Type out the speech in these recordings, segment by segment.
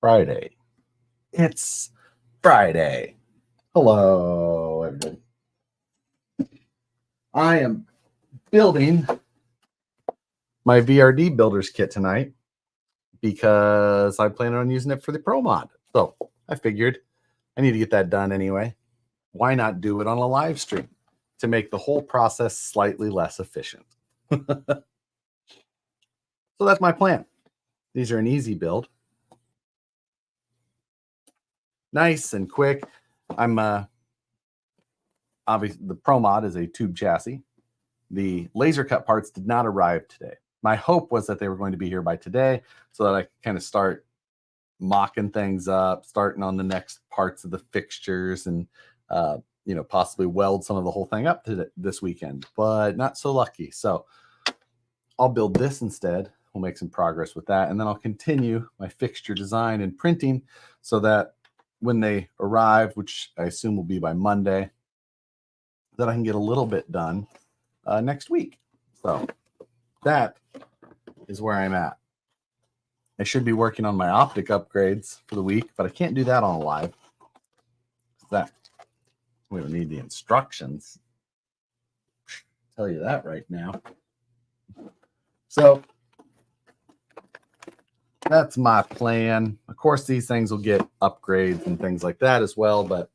Friday. It's Friday. Hello, everybody. I am building my VRD builders kit tonight because I plan on using it for the Pro Mod. So I figured I need to get that done anyway. Why not do it on a live stream to make the whole process slightly less efficient? So that's my plan. These are an easy build. Nice and quick. I'm obviously the Pro Mod is a tube chassis. The laser cut parts did not arrive today. My hope was that they were going to be here by today so that I could kind of start mocking things up, starting on the next parts of the fixtures, and possibly weld some of the whole thing up to this weekend, but not so lucky. So I'll build this instead. We'll make some progress with that, and then I'll continue my fixture design and printing so that when they arrive, which I assume will be by Monday, that I can get a little bit done next week. So that is where I'm at. I should be working on my optic upgrades for the week, but I can't do that on a live. That we don't need the instructions. I'll tell you that right now. So that's my plan. Of course, these things will get upgrades and things like that as well, but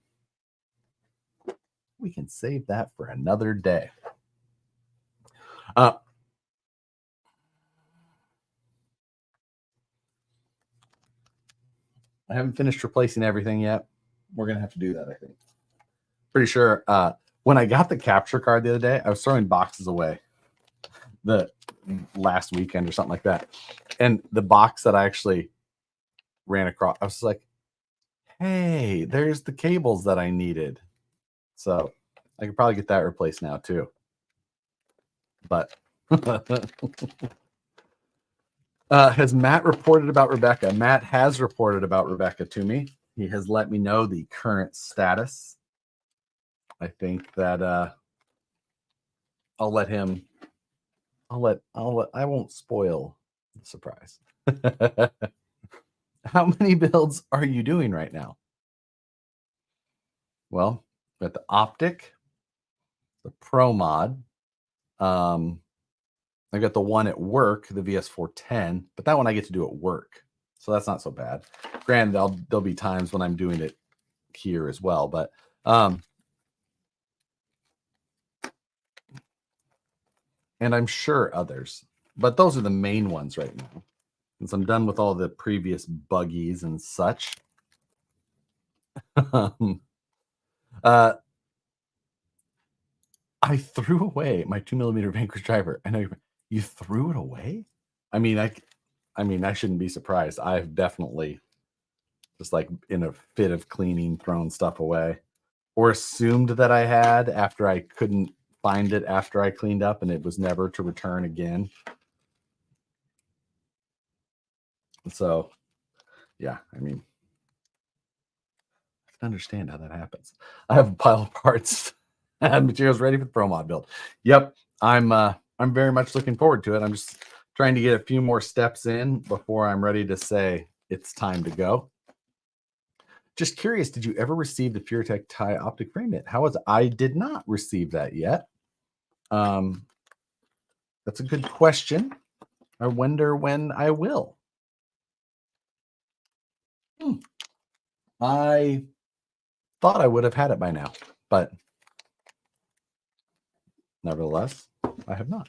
we can save that for another day. I haven't finished replacing everything yet. We're going to have to do that, I think. Pretty sure when I got the capture card the other day, I was throwing boxes away the last weekend or something like that. And the box that I actually ran across, I was like, hey, there's the cables that I needed. So I could probably get that replaced now too. But has Matt reported about Rebecca? Matt has reported about Rebecca to me. He has let me know the current status. I think that I'll let him. I won't spoil the surprise. How many builds are you doing right now? Well, got the optic, the Pro Mod. I got the one at work, the VS410, but that one I get to do at work, so that's not so bad. Granted, there'll be times when I'm doing it here as well, but and I'm sure others, but those are the main ones right now. Since I'm done with all the previous buggies and such. I threw away my 2mm Vanquish driver. I know you threw it away. I mean, I shouldn't be surprised. I've definitely just like in a fit of cleaning thrown stuff away, or assumed that I had after I couldn't find it after I cleaned up, and it was never to return again. So, yeah, I mean, I can understand how that happens. I have a pile of parts and materials ready for the Pro Mod build. Yep, I'm very much looking forward to it. I'm just trying to get a few more steps in before I'm ready to say it's time to go. Just curious, did you ever receive the PureTech tie optic frame kit? How was it? I did not receive that yet. That's a good question. I wonder when I will. I thought I would have had it by now, but nevertheless, I have not.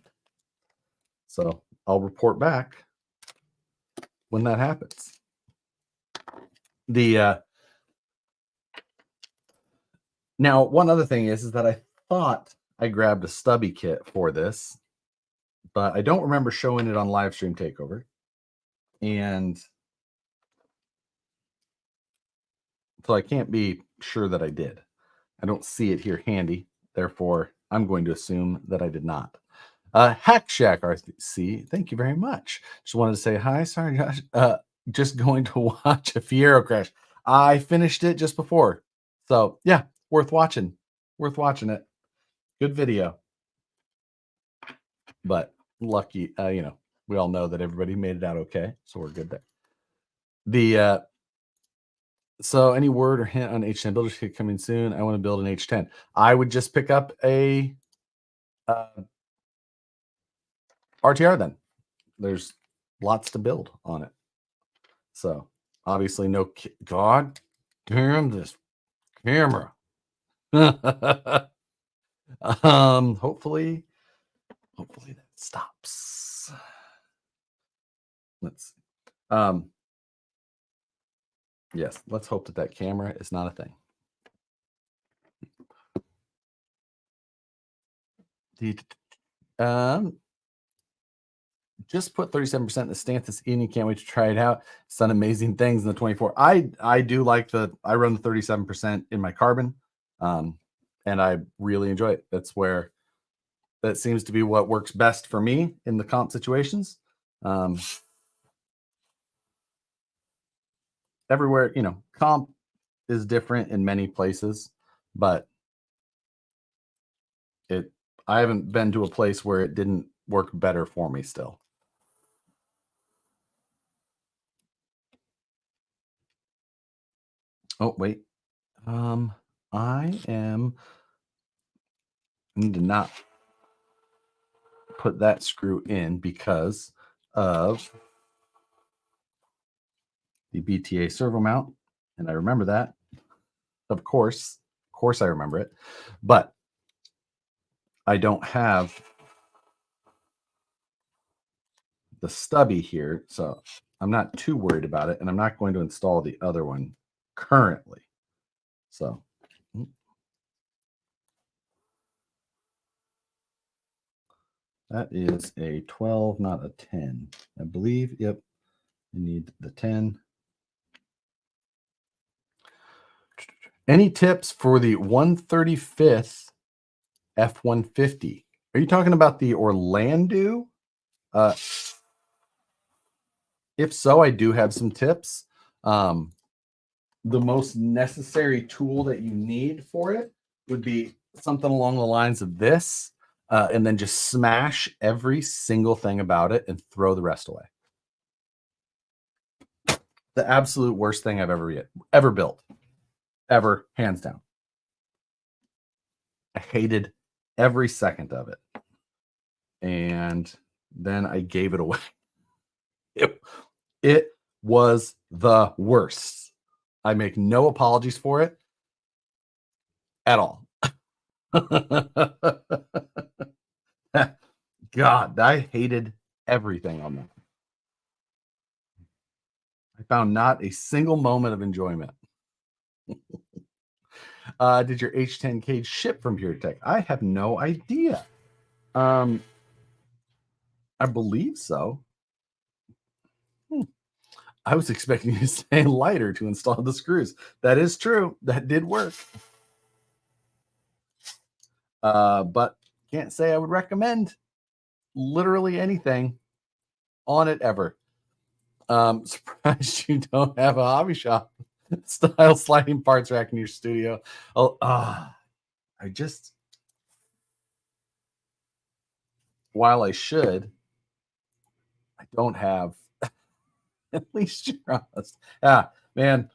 So I'll report back when that happens. Now, one other thing is that I thought I grabbed a stubby kit for this, but I don't remember showing it on Livestream Takeover. And so I can't be sure that I did. I don't see it here handy. Therefore, I'm going to assume that I did not. Hack Shack RC, thank you very much. Just wanted to say hi. Sorry, Josh. Just going to watch a Fiero crash. I finished it just before. So, yeah, worth watching. Worth watching it. Good video. But lucky, we all know that everybody made it out okay. So we're good there. So, any word or hint on H10 builder kit coming soon? I want to build an H10. I would just pick up a RTR then. There's lots to build on it. So, obviously, no. God damn this camera. Hopefully that stops. Let's. Yes, let's hope that camera is not a thing. Just put 37% in the stance in. You can't wait to try it out. It's done amazing things in the 24. I do like I run the 37% in my carbon, and I really enjoy it. That seems to be what works best for me in the comp situations. Everywhere, comp is different in many places, but I haven't been to a place where it didn't work better for me still. Oh, wait. I need to not put that screw in because of the BTA servo mount. And I remember that. Of course I remember it. But I don't have the stubby here, so I'm not too worried about it. And I'm not going to install the other one currently. So that is a 12, not a 10. I believe, yep, you need the 10. Any tips for the 135th F-150? Are you talking about the Orlando? If so, I do have some tips. The most necessary tool that you need for it would be something along the lines of this, and then just smash every single thing about it and throw the rest away. The absolute worst thing I've ever built, ever, hands down. I hated every second of it. And then I gave it away. It was the worst. I make no apologies for it at all. God, I hated everything on that. I found not a single moment of enjoyment. Did your H10 cage ship from Pure Tech? I have no idea. I believe so. I was expecting you to say lighter to install the screws. That is true. That did work. But can't say I would recommend literally anything on it ever. Surprised you don't have a hobby shop style sliding parts rack in your studio. While I should, I don't have. At least you're honest. Yeah, man,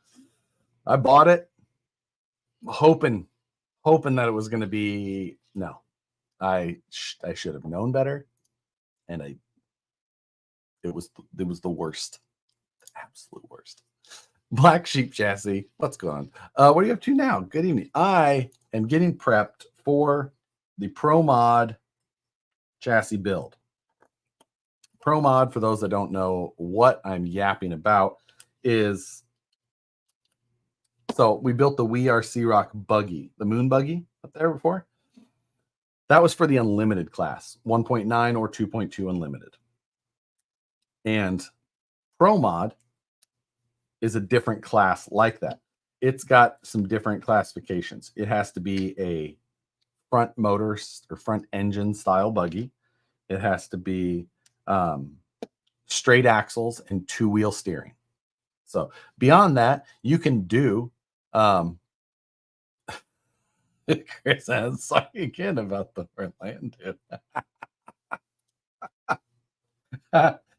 I bought it hoping that it was going to be no. I should have known better, and it was the worst, the absolute worst. Black Sheep Chassis, what's going on? What are you up to now? Good evening. I am getting prepped for the Pro Mod chassis build. Pro Mod, for those that don't know what I'm yapping about, is so we built the We Are Sea-Rock buggy, the moon buggy up there before. That was for the unlimited class, 1.9 or 2.2 unlimited. And Pro Mod is a different class like that. It's got some different classifications. It has to be a front motor or front engine style buggy. It has to be straight axles and two-wheel steering. So beyond that, you can do Chris, I'm sorry again about the Orlando.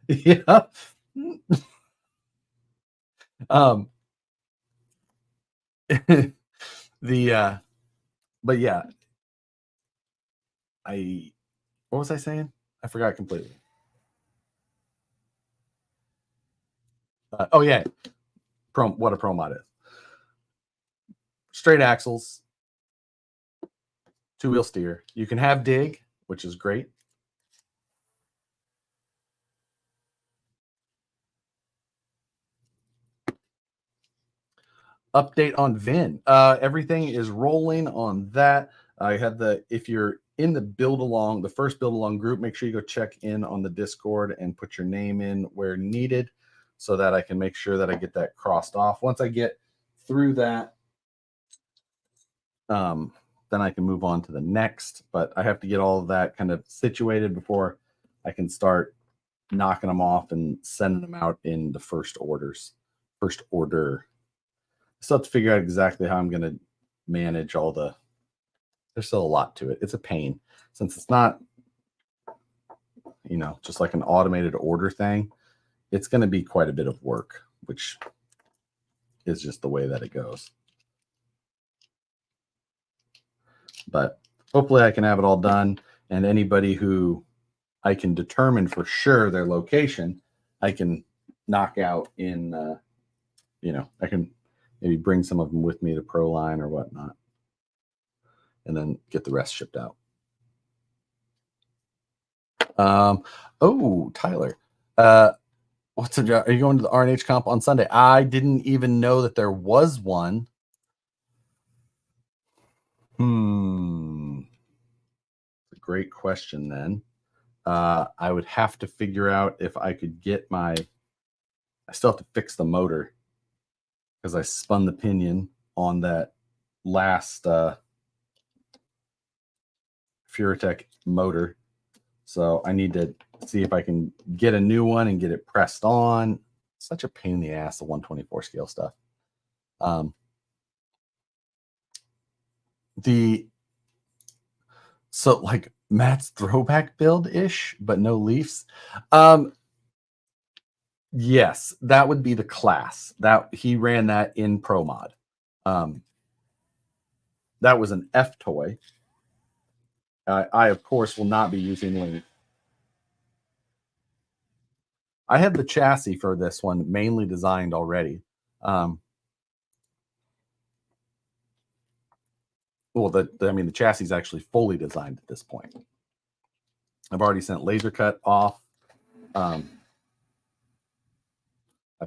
Yeah. the but yeah, what was I saying? I forgot completely. Oh yeah, what a pro mod is. Straight axles, two-wheel steer. You can have dig, which is great. Update on VIN. Everything is rolling on that. I had if you're in the Buildalong, the first Buildalong group, make sure you go check in on the Discord and put your name in where needed so that I can make sure that I get that crossed off. Once I get through that, then I can move on to the next, but I have to get all of that kind of situated before I can start knocking them off and sending them out in the first order. Still have to figure out exactly how I'm going to manage all there's still a lot to it. It's a pain since it's not, just like an automated order thing. It's going to be quite a bit of work, which is just the way that it goes. But hopefully I can have it all done, and anybody who I can determine for sure their location, I can knock out in, I can maybe bring some of them with me to Proline or whatnot, and then get the rest shipped out. Oh, Tyler, what's the job? Are you going to the RNH comp on Sunday? I didn't even know that there was one. Great question then. I would have to figure out if I could get I still have to fix the motor because I spun the pinion on that last Furatech motor. So I need to see if I can get a new one and get it pressed on. Such a pain in the ass, the 124 scale stuff. So like Matt's throwback build-ish, but no leafs. Yes, that would be the class. That he ran that in Pro Mod. That was an F toy. I of course will not be using leaf. I had the chassis for this one mainly designed already. Well, the chassis is actually fully designed at this point. I've already sent laser cut off. I've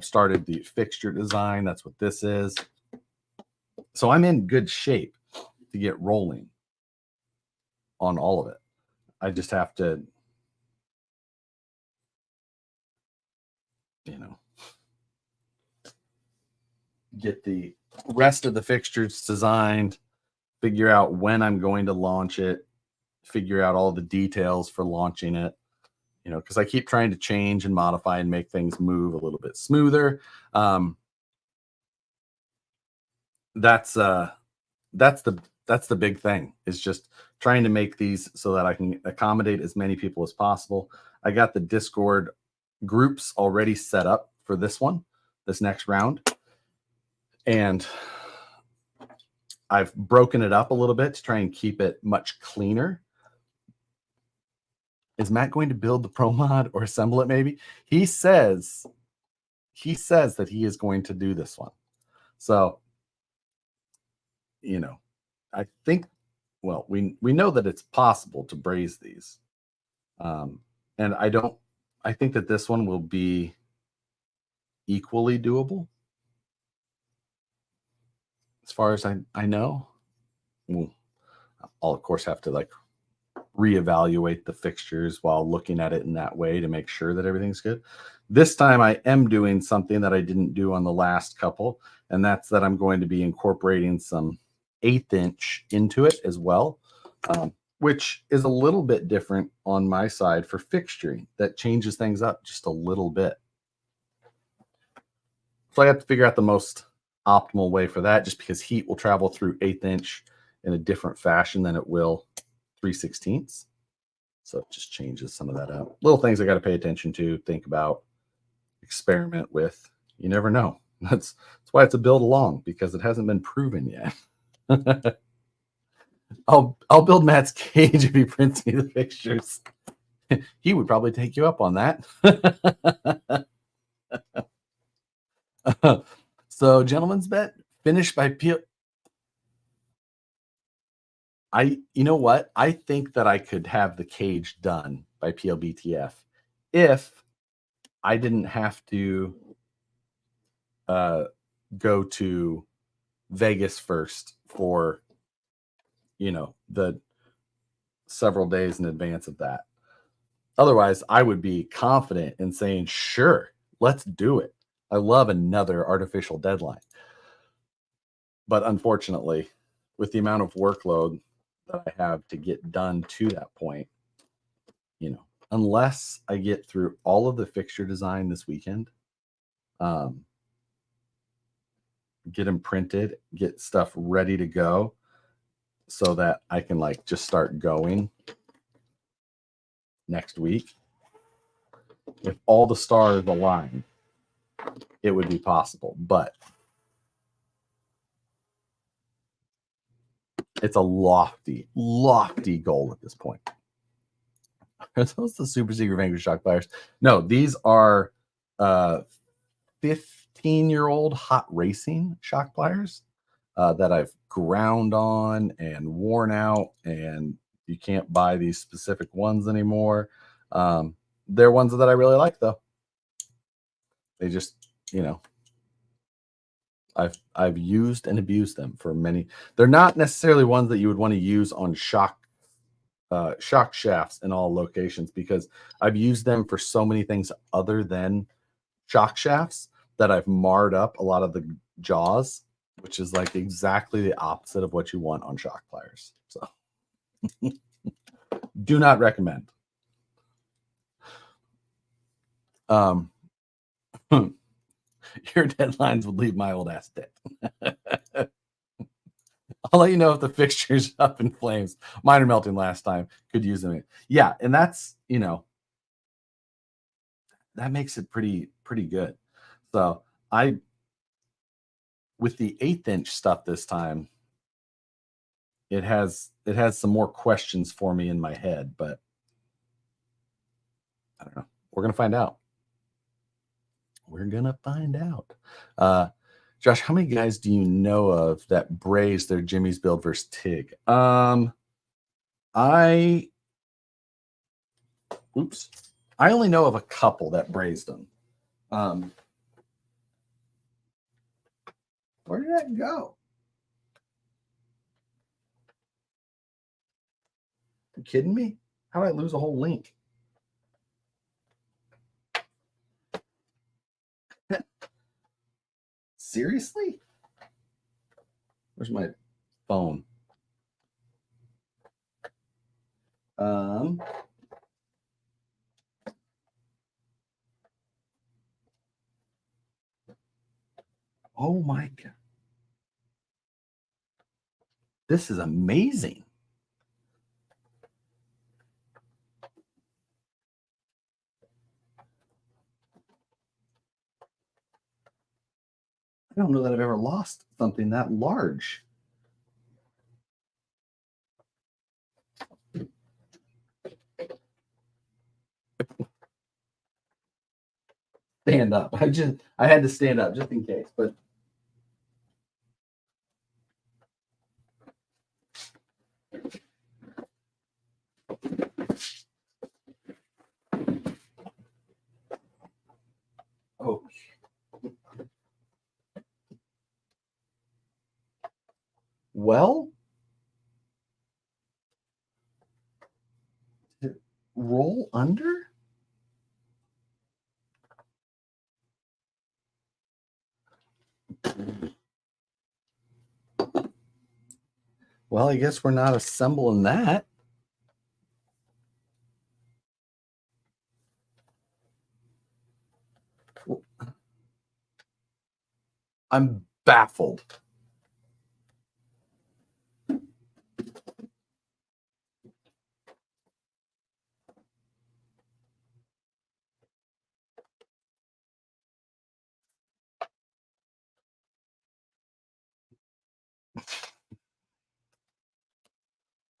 started the fixture design. That's what this is. So I'm in good shape to get rolling on all of it. I just have to, get the rest of the fixtures designed, figure out when I'm going to launch it, figure out all the details for launching it, because I keep trying to change and modify and make things move a little bit smoother. That's the big thing, is just trying to make these so that I can accommodate as many people as possible. I got the Discord groups already set up for this next round. And I've broken it up a little bit to try and keep it much cleaner. Is Matt going to build the Pro Mod or assemble it maybe? He says that he is going to do this one. So, I think, well, we know that it's possible to braze these. And I think that this one will be equally doable. As far as I know. I'll of course have to reevaluate the fixtures while looking at it in that way to make sure that everything's good. This time I am doing something that I didn't do on the last couple, and that's that I'm going to be incorporating some 1/8 inch into it as well, which is a little bit different on my side for fixturing. That changes things up just a little bit. So I have to figure out the most optimal way for that, just because heat will travel through 1/8 inch in a different fashion than it will 3/16. So it just changes some of that out. Little things I got to pay attention to, think about, experiment with. You never know. That's why it's a build along, because it hasn't been proven yet. I'll build Matt's cage if he prints me the pictures. He would probably take you up on that. So, gentlemen's bet, finished by Peel. You know what? I think that I could have the cage done by PLBTF if I didn't have to go to Vegas first for, the several days in advance of that. Otherwise, I would be confident in saying, sure, let's do it. I love another artificial deadline. But unfortunately, with the amount of workload that I have to get done to that point, unless I get through all of the fixture design this weekend, get them printed, get stuff ready to go so that I can just start going next week. If all the stars align, it would be possible, but it's a lofty goal at this point. Are those the super secret Vanquish shock pliers? No, these are 15-year-old hot racing shock pliers that I've ground on and worn out, and you can't buy these specific ones anymore. They're ones that I really like, though. They just, I've used and abused them for many. They're not necessarily ones that you would want to use on shock shafts in all locations, because I've used them for so many things other than shock shafts that I've marred up a lot of the jaws, which is exactly the opposite of what you want on shock pliers. So do not recommend. Your deadlines would leave my old ass dead. I'll let you know if the fixture's up in flames. Mine are melting last time. Could use them. Yeah, and that's, that makes it pretty good. So with the 1/8" stuff this time, it has some more questions for me in my head, but I don't know. We're gonna find out. Josh, how many guys do you know of that braze their Jimmy's build versus TIG? I only know of a couple that brazed them. Where did that go? Are you kidding me? How did I lose a whole link? Seriously? Where's my phone? Oh my God. This is amazing. I don't know that I've ever lost something that large. Stand up. I had to stand up just in case, but oh. Well, roll under? Well, I guess we're not assembling that. I'm baffled.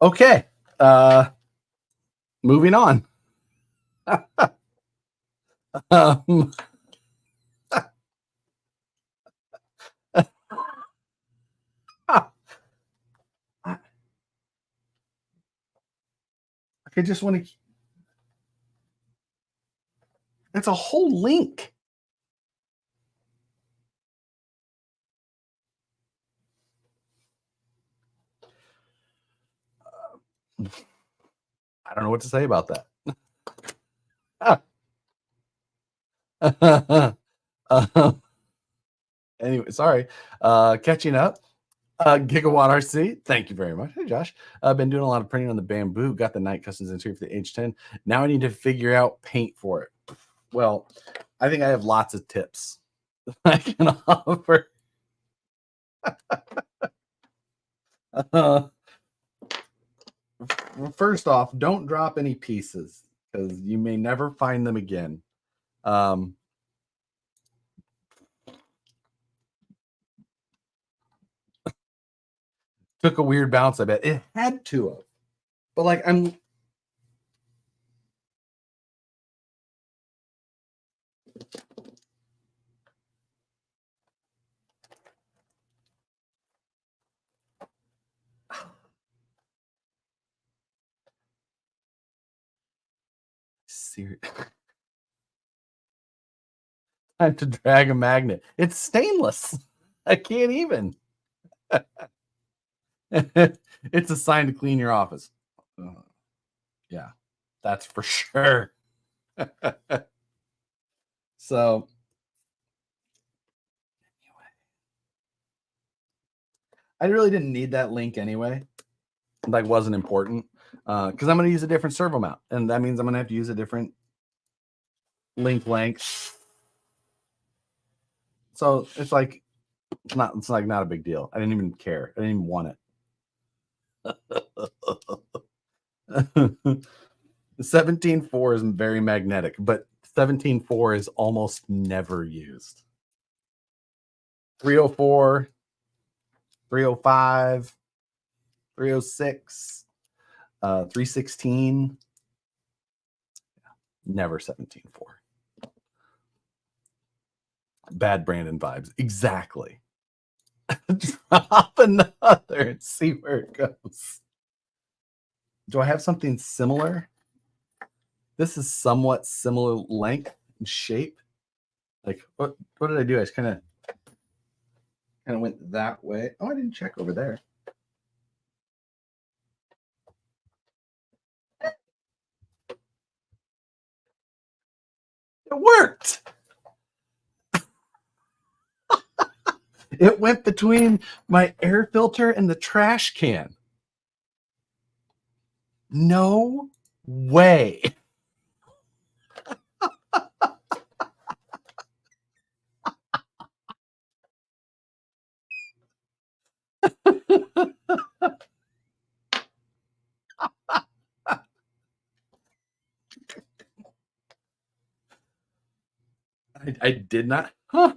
Okay. Moving on. I just want to. It's a whole link. I don't know what to say about that. Anyway, sorry. Catching up. Gigawatt RC, thank you very much. Hey, Josh. I've been doing a lot of printing on the bamboo. Got the night customs interior for the H10. Now I need to figure out paint for it. Well, I think I have lots of tips I can offer. First off, don't drop any pieces because you may never find them again. Took a weird bounce, I bet. It had to have. But like I'm serious. Time to drag a magnet. It's stainless. I can't even. It's a sign to clean your office. Yeah, that's for sure. So I really didn't need that link anyway. Like wasn't important because I'm going to use a different servo mount, and that means I'm going to have to use a different link length. So it's like it's like not a big deal. I didn't even care. I didn't even want it. 17.4 is very magnetic, but 17.4 is almost never used. 304, 305, 306, 316. Never 17.4. Bad Brandon vibes. Exactly. Drop another and see where it goes. Do I have something similar? This is somewhat similar length and shape. Like what did I do? I just kind of went that way. Oh, I didn't check over there. It worked. It went between my air filter and the trash can. No way. I did not. Huh.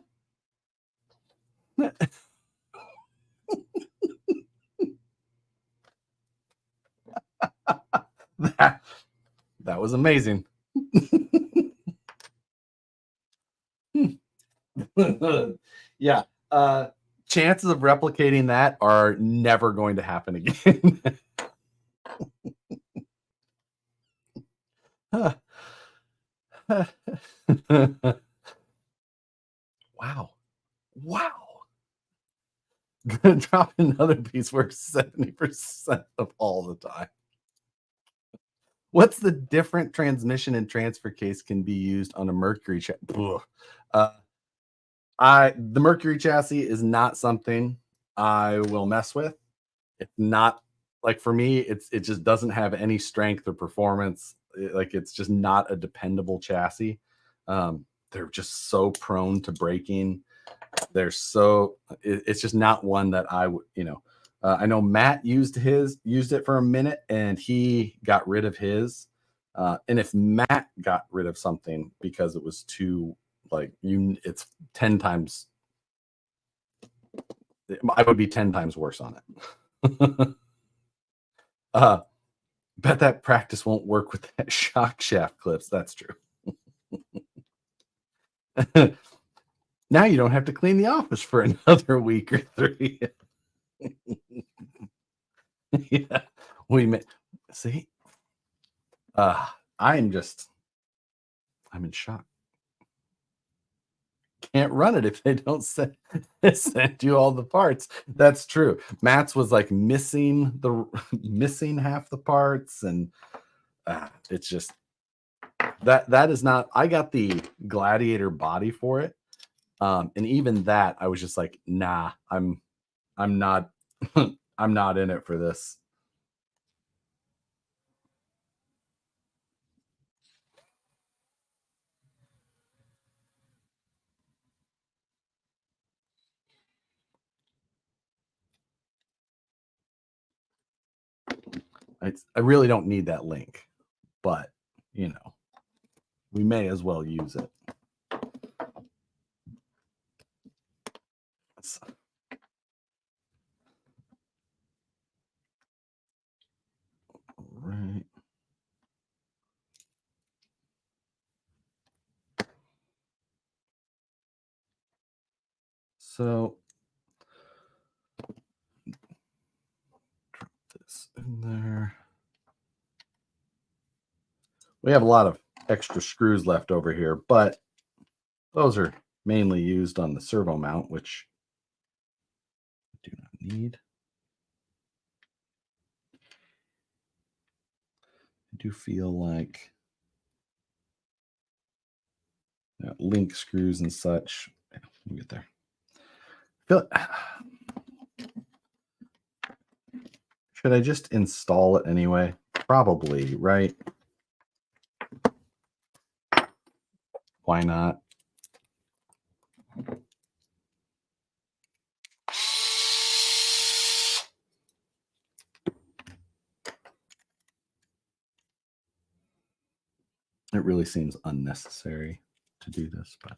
that was amazing. Yeah. Chances of replicating that are never going to happen again. Wow. Drop another piece works 70% of all the time. What's the different transmission and transfer case can be used on a Mercury chassis? The Mercury chassis is not something I will mess with. It's not like for me, it just doesn't have any strength or performance. It's just not a dependable chassis. They're just so prone to breaking. It's just not one that I would, I know Matt used it for a minute and he got rid of his. And if Matt got rid of something because it was too it's 10 times, I would be 10 times worse on it. Bet that practice won't work with that shock shaft clips. That's true. Now you don't have to clean the office for another week or 3. Yeah, we may see. I'm in shock. Can't run it if they don't send you all the parts. That's true. Matt's was like missing half the parts, and it's just that is not. I got the Gladiator body for it, and even that I was just like, nah, I'm not I'm not in it for this. I really don't need that link, but you know, we may as well use it. Right. So drop this in there. We have a lot of extra screws left over here, but those are mainly used on the servo mount, which I do not need. I do feel like link screws and such. Yeah, we'll get there. Should I just install it anyway? Probably, right? Why not? It really seems unnecessary to do this, but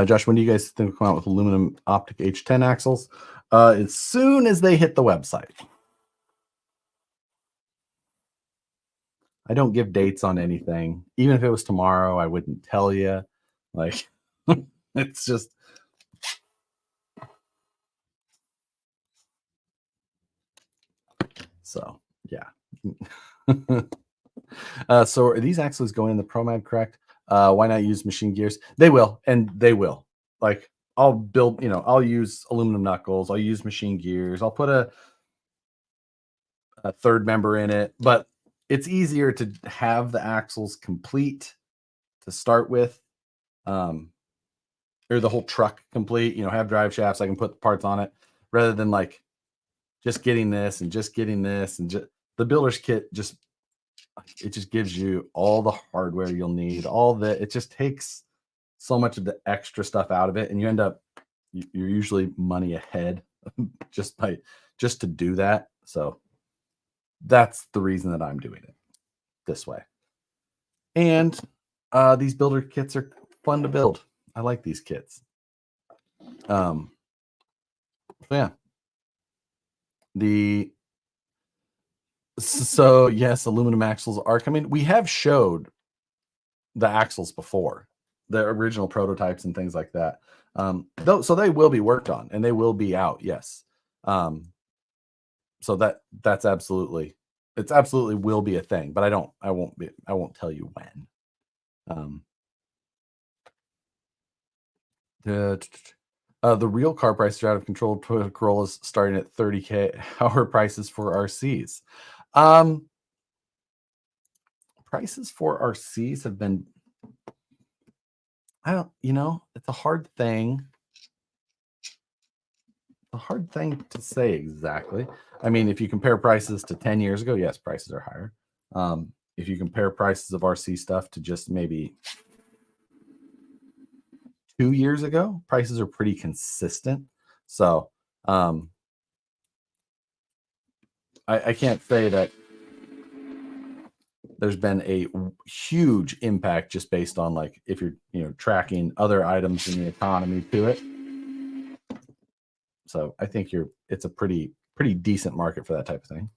Josh, when do you guys think we'll come out with aluminum optic H10 axles? As soon as they hit the website. I don't give dates on anything. Even if it was tomorrow, I wouldn't tell you. Like, it's just. So, yeah. So are these axles going in the ProMag, correct? Why not use machine gears? They will, and they will. Like, I'll build, I'll use aluminum knuckles. I'll use machine gears. I'll put a third member in it, but it's easier to have the axles complete to start with, or the whole truck complete, have drive shafts. I can put the parts on it rather than like just getting this and just getting this, and just the builder's kit it just gives you all the hardware you'll need, it just takes so much of the extra stuff out of it, and you're usually money ahead just to do that. So that's the reason that I'm doing it this way. And these builder kits are fun to build. I like these kits. So yeah. So yes, aluminum axles are coming. We have showed the axles before, the original prototypes and things like that. So they will be worked on and they will be out. Yes. So that's absolutely will be a thing, but I won't tell you when. The real car prices are out of control. Toyota Corolla's starting at $30K. How are prices for RCs? Prices for RCs have been, it's a hard thing. A hard thing to say exactly. I mean, if you compare prices to 10 years ago, yes, prices are higher. If you compare prices of RC stuff to just maybe 2 years ago, prices are pretty consistent. So I can't say that there's been a huge impact just based on like if you're tracking other items in the economy to it. So I think it's a pretty decent market for that type of thing.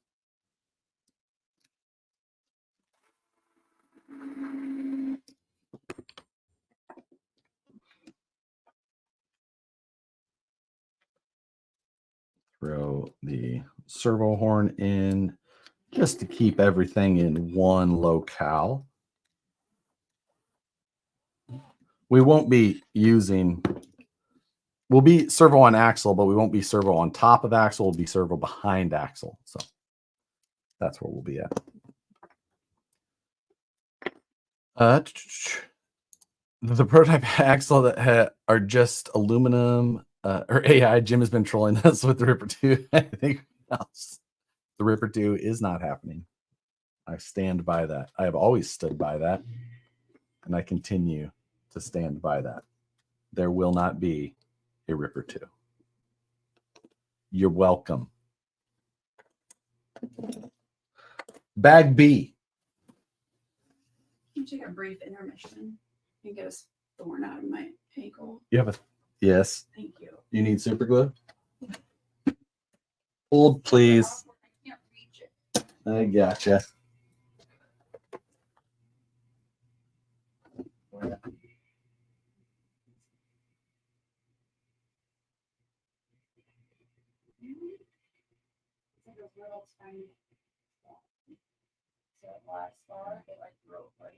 Throw the servo horn in just to keep everything in one locale. We won't be using, we'll be servo on axle, but we won't be servo on top of axle. We'll be servo behind axle. So that's where we'll be at. The prototype axle that are just aluminum or AI. Jim has been trolling us with the Ripper 2. I think else. The Ripper 2 is not happening. I stand by that. I have always stood by that, and I continue to stand by that. There will not be a Ripper 2. You're welcome. Bag B. Can you take a brief intermission and get a thorn out of my ankle? You have a yes. Thank you. You need super glue? Hold, please. I can't reach it. I gotcha. Little tiny so last star it like broke like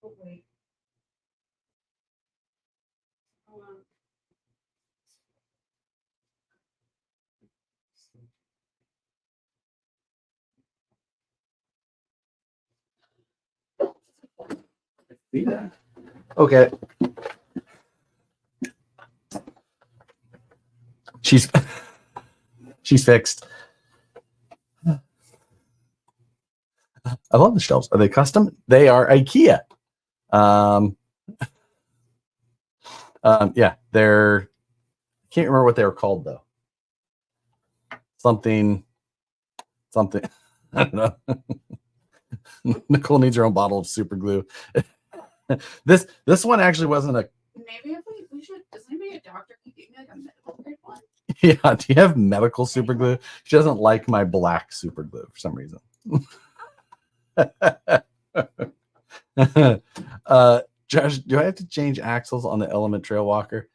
oh wait. See that? Okay. She's fixed. I love the shelves. Are they custom? They are IKEA. Yeah, they're. Can't remember what they were called though. Something. I don't know. Nicole needs her own bottle of super glue. This one actually wasn't a. Maybe if we should. Does anybody a doctor can give me like a medical grade one? Yeah. Do you have medical super glue? She doesn't like my black super glue for some reason. Josh, do I have to change axles on the Element Trail Walker?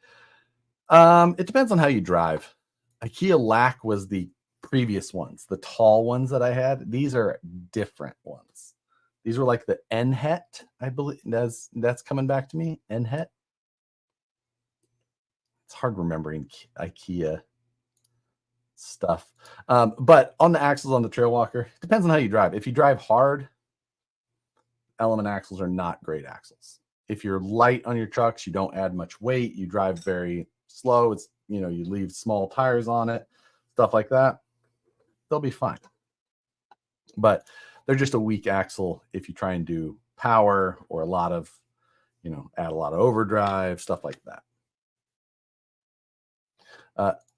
It depends on how you drive. IKEA Lack was the previous ones, the tall ones that I had. These are different ones. These were like the NHET, I believe. That's coming back to me. NHET. It's hard remembering IKEA stuff. But on the axles on the Trail Walker, it depends on how you drive. If you drive hard, Element axles are not great axles. If you're light on your trucks, you don't add much weight, you drive very slow, it's you leave small tires on it, stuff like that, they'll be fine. But they're just a weak axle if you try and do power or a lot of add a lot of overdrive, stuff like that.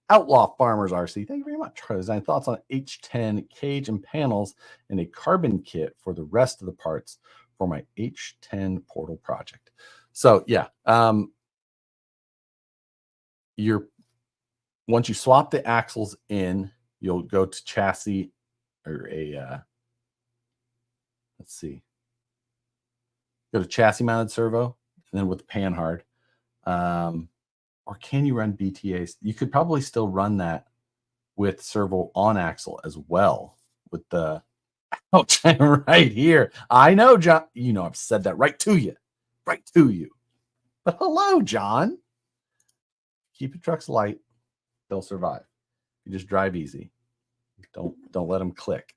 Outlaw Farmers RC, thank you very much for design. Thoughts on H10 cage and panels and a carbon kit for the rest of the parts for my H10 portal project. So yeah, once you swap the axles in, you'll go to chassis or let's see, go to chassis mounted servo, and then with the panhard. Or can you run BTAs? You could probably still run that with servo on axle as well with the ouch right here. I know, John. I've said that right to you. But hello, John. Keep your trucks light. they'll survive. You just drive easy. Don't let them click.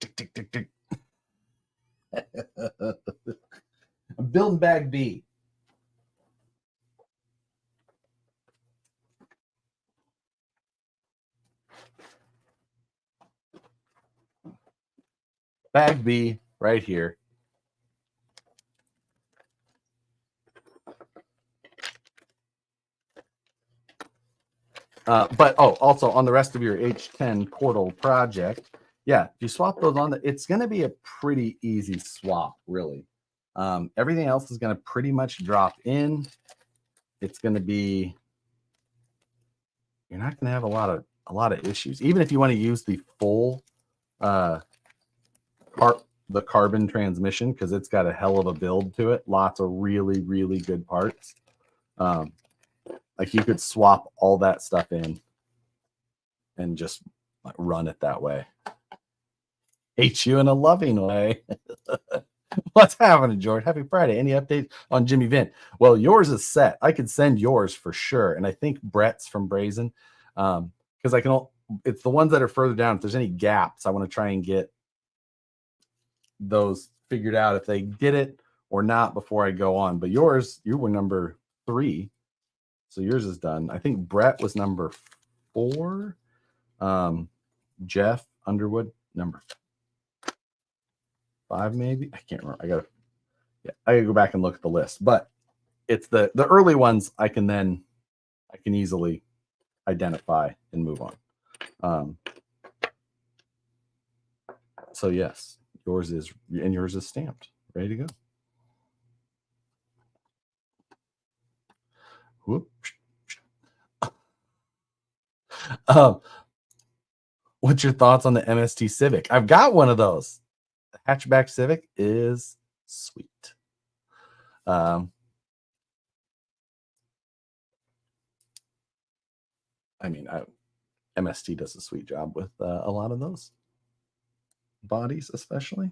Tick, tick, tick, tick. I'm building bag B. Bag B right here. But also on the rest of your H10 portal project, yeah, if you swap those on, it's going to be a pretty easy swap, really. Everything else is going to pretty much drop in. It's going to be, you're not going to have a lot of issues, even if you want to use the full the carbon transmission, because it's got a hell of a build to it. Lots of really, really good parts. Like you could swap all that stuff in and just like run it that way. Hate you in a loving way. What's happening, George? Happy Friday. Any updates on Jimmy Vint? Well, yours is set. I could send yours for sure. And I think Brett's from Brazen. Because I can, it's the ones that are further down. If there's any gaps, I want to try and get those figured out if they did it or not before I go on. But yours, you were number 3. So yours is done. I think Brett was number 4. Jeff Underwood, number 5, maybe. I can't remember. I gotta go back and look at the list. But it's the early ones I can easily identify and move on. So yes, yours is stamped, ready to go. Whoop. What's your thoughts on the MST Civic? I've got one of those. The hatchback Civic is sweet. I mean, MST does a sweet job with a lot of those bodies, especially.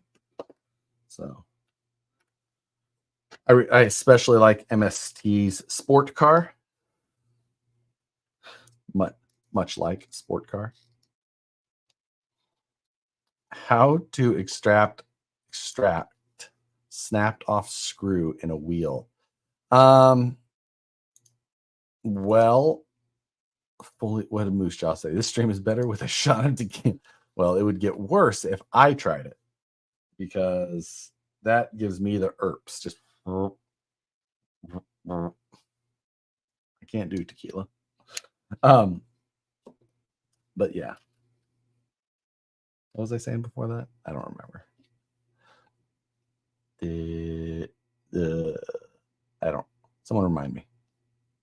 So I especially like MST's sport car. Much like sport car. How to extract snapped off screw in a wheel. Well, what did Moose Jaw say? This stream is better with a shot of tequila. Well, it would get worse if I tried it, because that gives me the herps. Just I can't do tequila. But yeah. What was I saying before that? I don't remember. I don't. Someone remind me.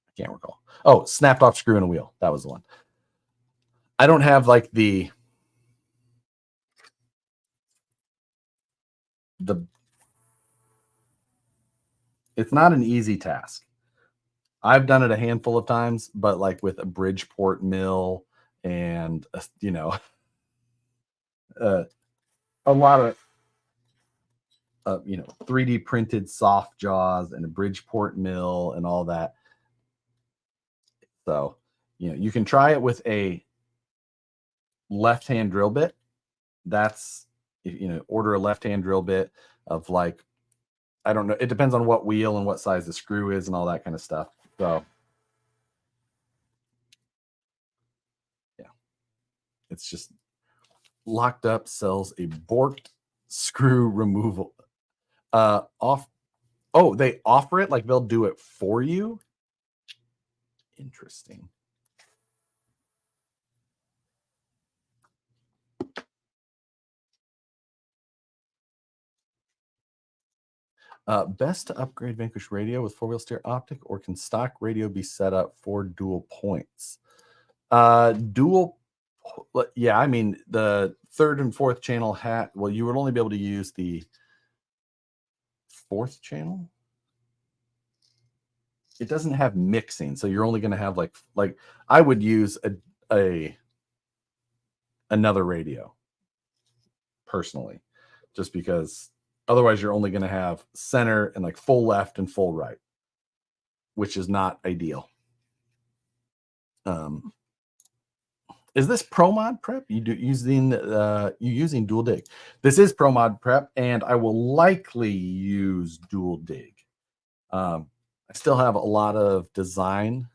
I can't recall. Oh, snapped off screw in a wheel. That was the one. I don't have like the it's not an easy task. I've done it a handful of times, but like with a Bridgeport mill and a lot of 3D printed soft jaws and a Bridgeport mill and all that. So, you can try it with a left-hand drill bit. That's, order a left-hand drill bit of like, I don't know. It depends on what wheel and what size the screw is and all that kind of stuff. So, yeah, it's just Locked Up sells a borked screw removal. They offer it, like they'll do it for you. Interesting. Best to upgrade Vanquish radio with 4-wheel steer optic, or can stock radio be set up for dual points? Dual, yeah, I mean, the 3rd and 4th channel you would only be able to use the 4th channel. It doesn't have mixing, so you're only going to have like I would use another radio personally, just because otherwise you're only going to have center and like full left and full right, which is not ideal. Is this Pro Mod Prep? You using Dual Dig? This is Pro Mod Prep, and I will likely use Dual Dig. I still have a lot of design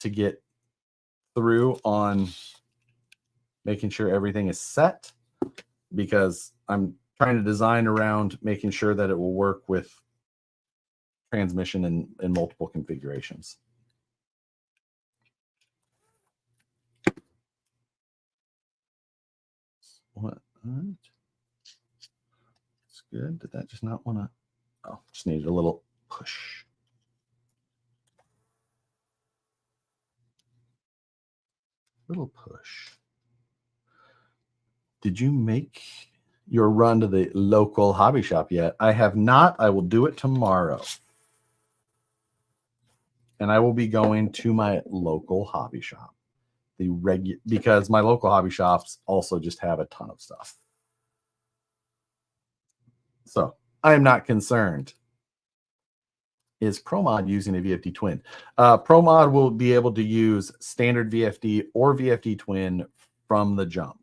to get through on making sure everything is set, because I'm trying to design around making sure that it will work with transmission in multiple configurations. What? It's good. Did that just not want to? Oh, just needed a little push. Little push. Did you make your run to the local hobby shop yet? I have not. I will do it tomorrow. And I will be going to my local hobby shop. Because my local hobby shops also just have a ton of stuff. So I am not concerned. Is ProMod using a VFD twin? ProMod will be able to use standard VFD or VFD twin from the jump.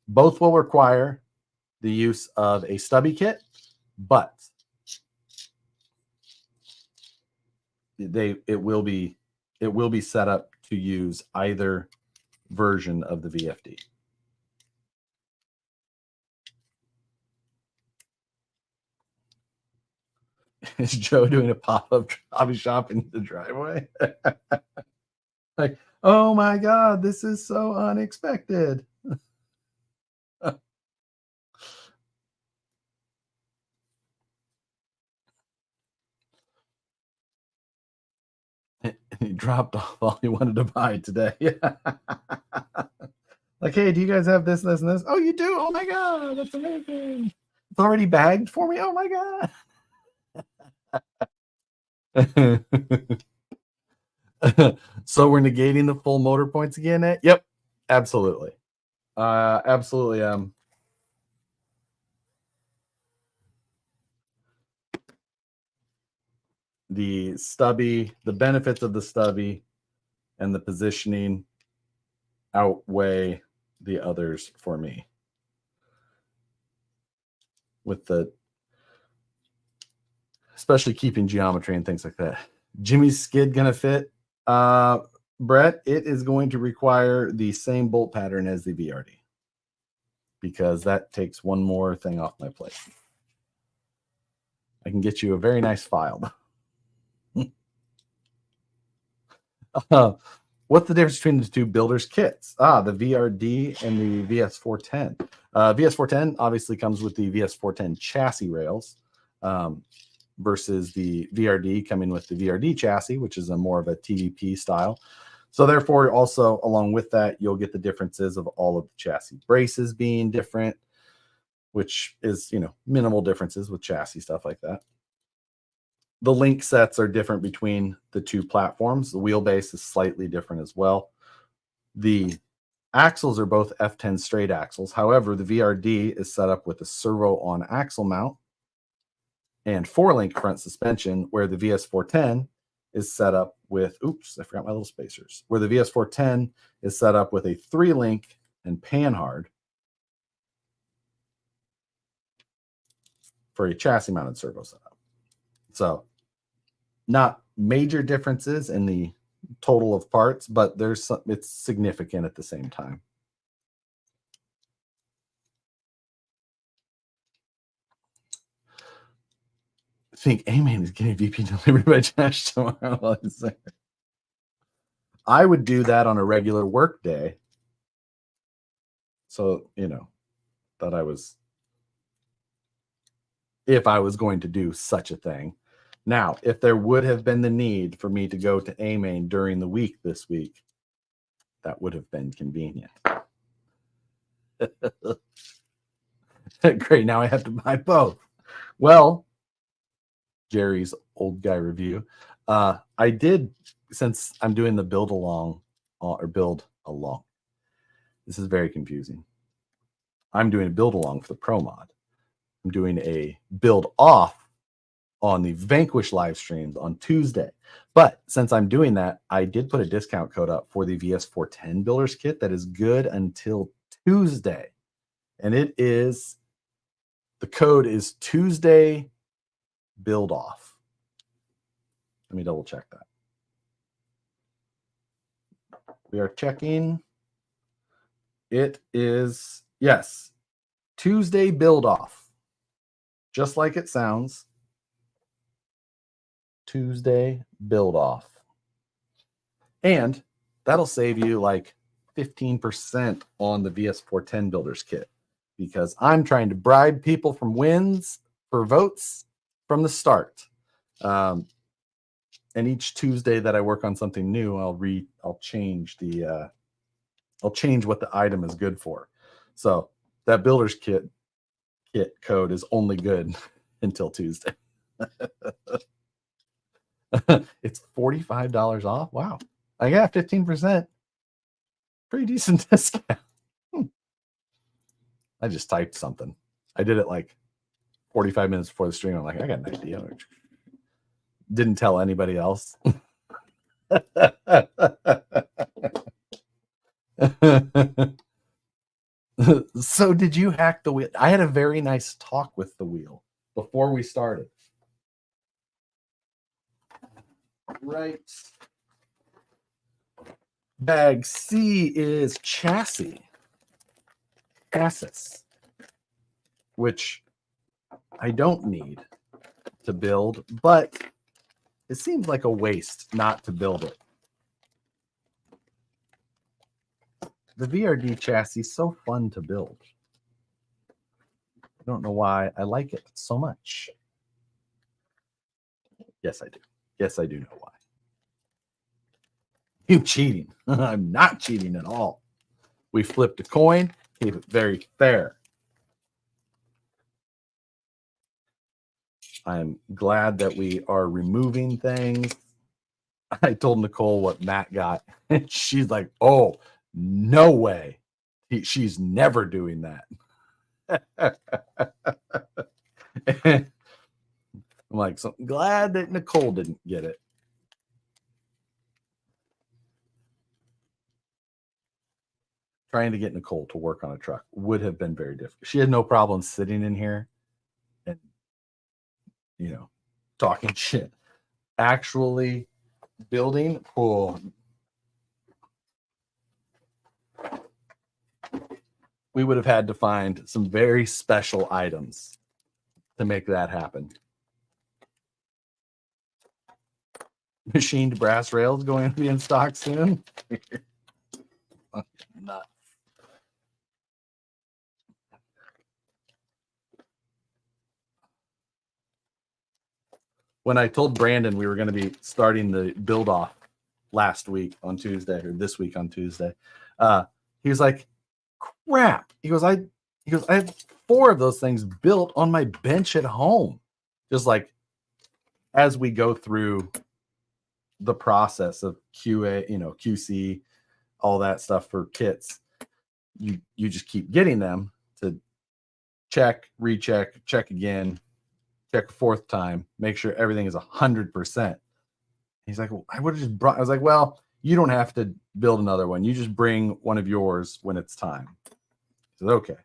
Both will require the use of a stubby kit, but it will be set up to use either version of the VFD. Is Joe doing a pop-up hobby shop in the driveway? Like, oh my God, this is so unexpected. He dropped off all he wanted to buy today. Like, hey, do you guys have this, this, and this? Oh, you do? Oh my God, that's amazing. It's already bagged for me. Oh my God. So we're negating the full motor points again? Yep, absolutely. Absolutely. The stubby, the benefits of the stubby and the positioning outweigh the others for me. With the, especially keeping geometry and things like that. Jimmy's skid gonna fit? Brett, it is going to require the same bolt pattern as the VRD, because that takes one more thing off my plate. I can get you a very nice file. What's the difference between the two builders kits? The VRD and the VS410. VS410 obviously comes with the VS410 chassis rails, versus the VRD coming with the VRD chassis, which is a more of a TVP style. So therefore, also along with that, you'll get the differences of all of the chassis braces being different, which is, minimal differences with chassis stuff like that. The link sets are different between the two platforms. The wheelbase is slightly different as well. The axles are both F10 straight axles. However, the VRD is set up with a servo on axle mount and 4-link front suspension, where the VS410 is set up with, oops, I forgot my little spacers, where the VS410 is set up with a 3-link and panhard for a chassis mounted servo setup. So not major differences in the total of parts, but it's significant at the same time. I think A-Man is getting VP delivered by Josh tomorrow. I would do that on a regular work day. So, that if I was going to do such a thing. Now, if there would have been the need for me to go to A-Main during the week this week, that would have been convenient. Great, now I have to buy both. Well, Jerry's old guy review. I did, since I'm doing the build along, this is very confusing. I'm doing a build along for the Pro Mod. I'm doing a build off on the Vanquish live streams on Tuesday. But since I'm doing that, I did put a discount code up for the VS410 Builders Kit that is good until Tuesday. And it is, the code is Tuesday Build Off. Let me double check that. We are checking. It is, yes, Tuesday Build Off. Just like it sounds. Tuesday Build Off. And that'll save you like 15% on the VS410 Builders Kit, because I'm trying to bribe people from wins for votes from the start. And each Tuesday that I work on something new, I'll change what the item is good for. So that Builders Kit code is only good until Tuesday. It's $45 off. Wow. I got 15%. Pretty decent discount. I just typed something. I did it like 45 minutes before the stream. I'm like, I got an idea. Didn't tell anybody else. So did you hack the wheel? I had a very nice talk with the wheel before we started. Right. Bag C is chassis, which I don't need to build, but it seems like a waste not to build it. The VRD chassis is so fun to build. I don't know why I like it so much. Yes, I do. Yes, I do know why. You cheating. I'm not cheating at all. We flipped a coin, keep it very fair. I'm glad that we are removing things. I told Nicole what Matt got, and she's like, oh, no way. She's never doing that. I'm like, so glad that Nicole didn't get it. Trying to get Nicole to work on a truck would have been very difficult. She had no problem sitting in here and, you know, talking shit. Actually building, oh, we would have had to find some very special items to make that happen. Machined brass rails going to be in stock soon. Nuts. When I told Brandon we were going to be starting the build off last week on Tuesday, or this week on Tuesday, he was like, crap. He goes, I have 4 of those things built on my bench at home. Just like as we go through the process of QA, QC, all that stuff for kits, you just keep getting them to check, recheck, check again, check a 4th time, make sure everything is 100%. He's like, well, I would have just brought, I was like, well, you don't have to build another one. You just bring one of yours when it's time. He said, okay.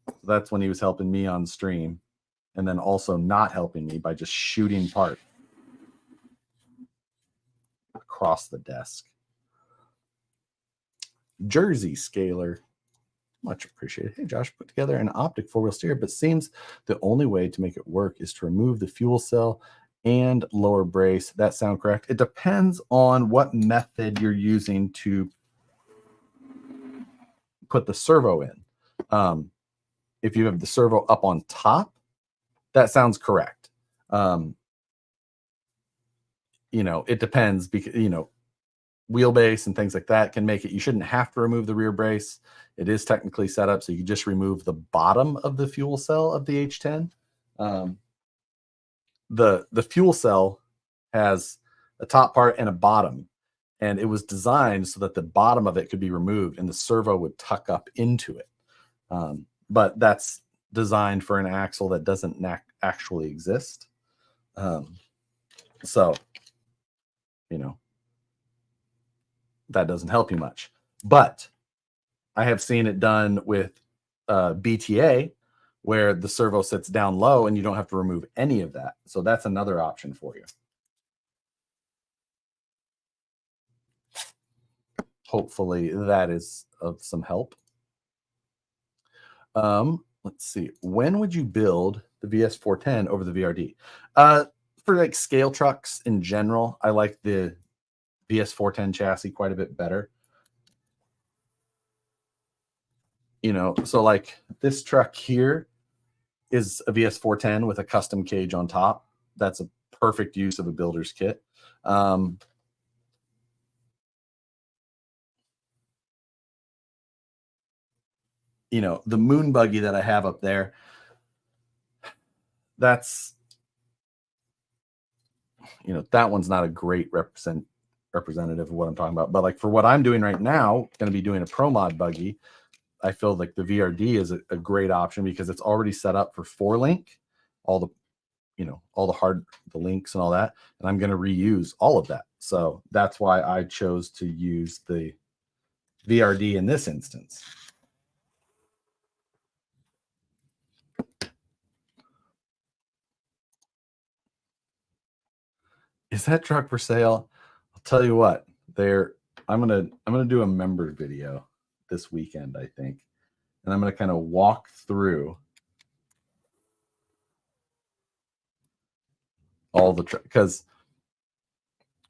So that's when he was helping me on stream, and then also not helping me by just shooting parts across the desk. Jersey Scaler, much appreciated. Hey, Josh, put together an optic 4-wheel steer, but seems the only way to make it work is to remove the fuel cell and lower brace. That sound correct? It depends on what method you're using to put the servo in. If you have the servo up on top, that sounds correct. It depends, because, wheelbase and things like that can make it, you shouldn't have to remove the rear brace. It is technically set up so you just remove the bottom of the fuel cell of the H10. The fuel cell has a top part and a bottom, and it was designed so that the bottom of it could be removed and the servo would tuck up into it. But that's designed for an axle that doesn't actually exist. So, you know, that doesn't help you much. But I have seen it done with BTA, where the servo sits down low and you don't have to remove any of that. So that's another option for you. Hopefully that is of some help. Let's see. When would you build the VS410 over the VRD? For like scale trucks in general, I like the VS410 chassis quite a bit better. You know, so like this truck here is a VS410 with a custom cage on top. That's a perfect use of a builder's kit. You know, the moon buggy that I have up there, that's, you know, that one's not a great representative of what I'm talking about. But like for what I'm doing right now, going to be doing a Pro Mod buggy, I feel like the VRD is a great option because it's already set up for 4-link, all the, you know, all the links and all that. And I'm going to reuse all of that. So that's why I chose to use the VRD in this instance. Is that truck for sale? I'll tell you what, I'm gonna do a member video this weekend, I think. And I'm gonna kind of walk through all the trucks, because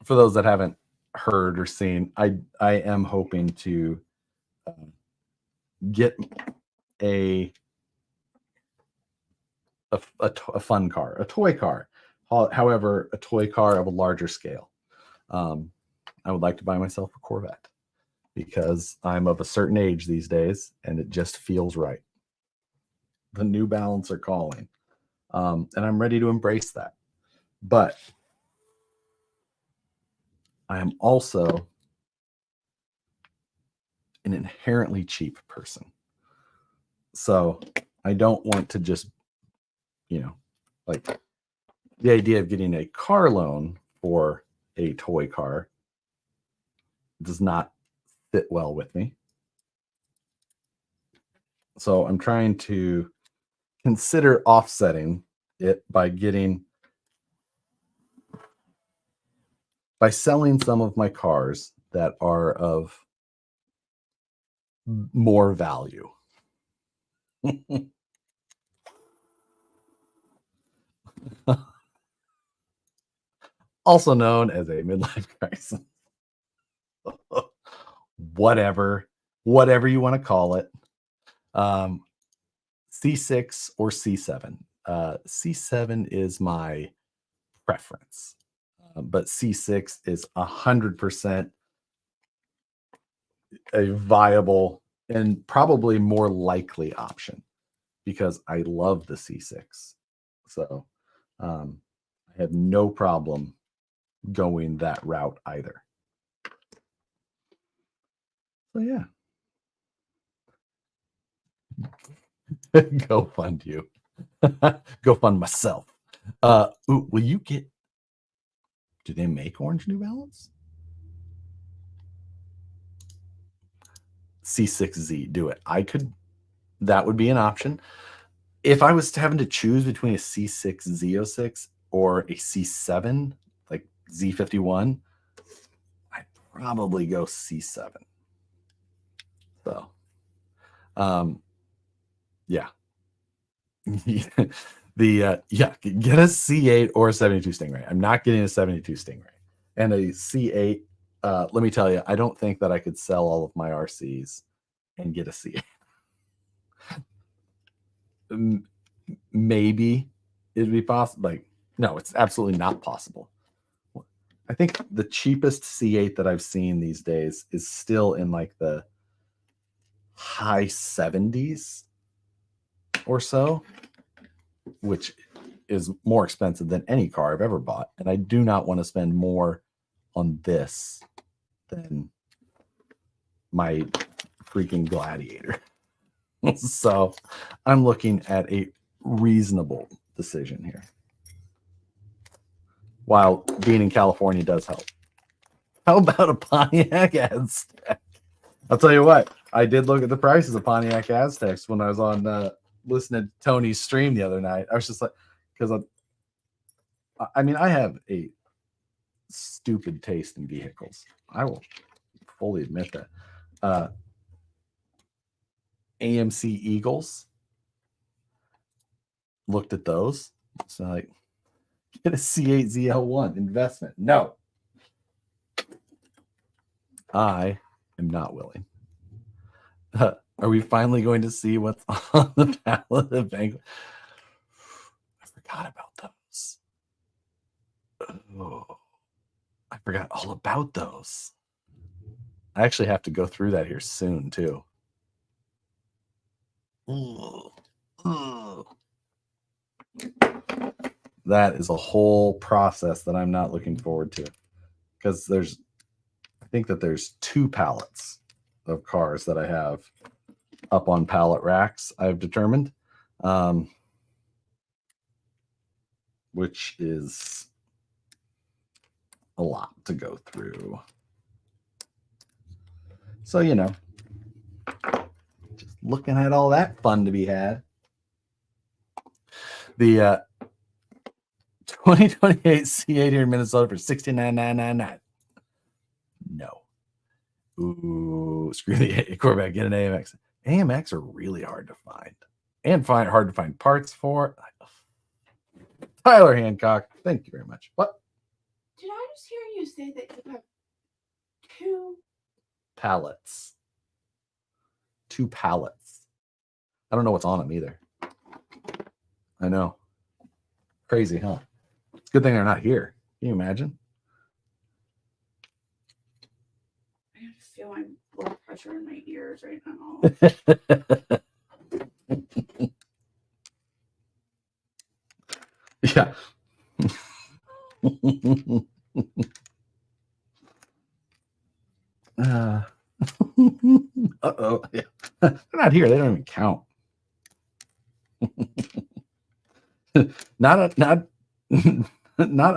for those that haven't heard or seen, I am hoping to get a fun car, a toy car. However, a toy car of a larger scale. I would like to buy myself a Corvette because I'm of a certain age these days and it just feels right. The New Balance are calling. And I'm ready to embrace that. But I am also an inherently cheap person. So I don't want to just, you know, like the idea of getting a car loan for a toy car does not fit well with me. So I'm trying to consider offsetting it by selling some of my cars that are of more value. Also known as a midlife crisis. whatever you want to call it. C6 or C7. C7 is my preference, but C6 is 100% a viable and probably more likely option because I love the C6. So I have no problem going that route either. So yeah. Go fund you. Go fund myself. Ooh, will you get, do they make orange New Balance? C6Z, do it. That would be an option. If I was having to choose between a C6 Z06 or a C7, like Z51, I'd probably go C7. So, yeah. Get a C8 or a 72 Stingray. I'm not getting a 72 Stingray. And a C8, let me tell you, I don't think that I could sell all of my RCs and get a C8. Maybe it'd be possible. Like, no, it's absolutely not possible. I think the cheapest C8 that I've seen these days is still in like the high 70s or so, which is more expensive than any car I've ever bought. And I do not want to spend more on this than my freaking Gladiator. So I'm looking at a reasonable decision here. while being in California does help. How about a Pontiac Aztec? I'll tell you what, I did look at the prices of Pontiac Aztecs when I was on listening to Tony's stream the other night. I was just like, because I mean, I have a stupid taste in vehicles. I will fully admit that. AMC Eagles, looked at those. So like, get a C8 ZL1 investment. No. I am not willing. Are we finally going to see what's on the pallet of Bank? I forgot about those. Oh, I forgot all about those. I actually have to go through that here soon, too. That is a whole process that I'm not looking forward to, because I think that there's 2 pallets of cars that I have up on pallet racks, I've determined, which is a lot to go through. So, you know, just looking at all that fun to be had. The 2028 C8 here in Minnesota for $69,999. No. Ooh, screw the Corvette. Get an AMX. AMX are really hard to find, and hard to find parts for. Tyler Hancock, thank you very much. What? Did I just hear you say that you have 2 pallets? 2 pallets. I don't know what's on them either. I know. Crazy, huh? It's a good thing they're not here. Can you imagine? I feel my blood pressure in my ears right now. Yeah. Uh-oh. Yeah. They're not here. They don't even count. not not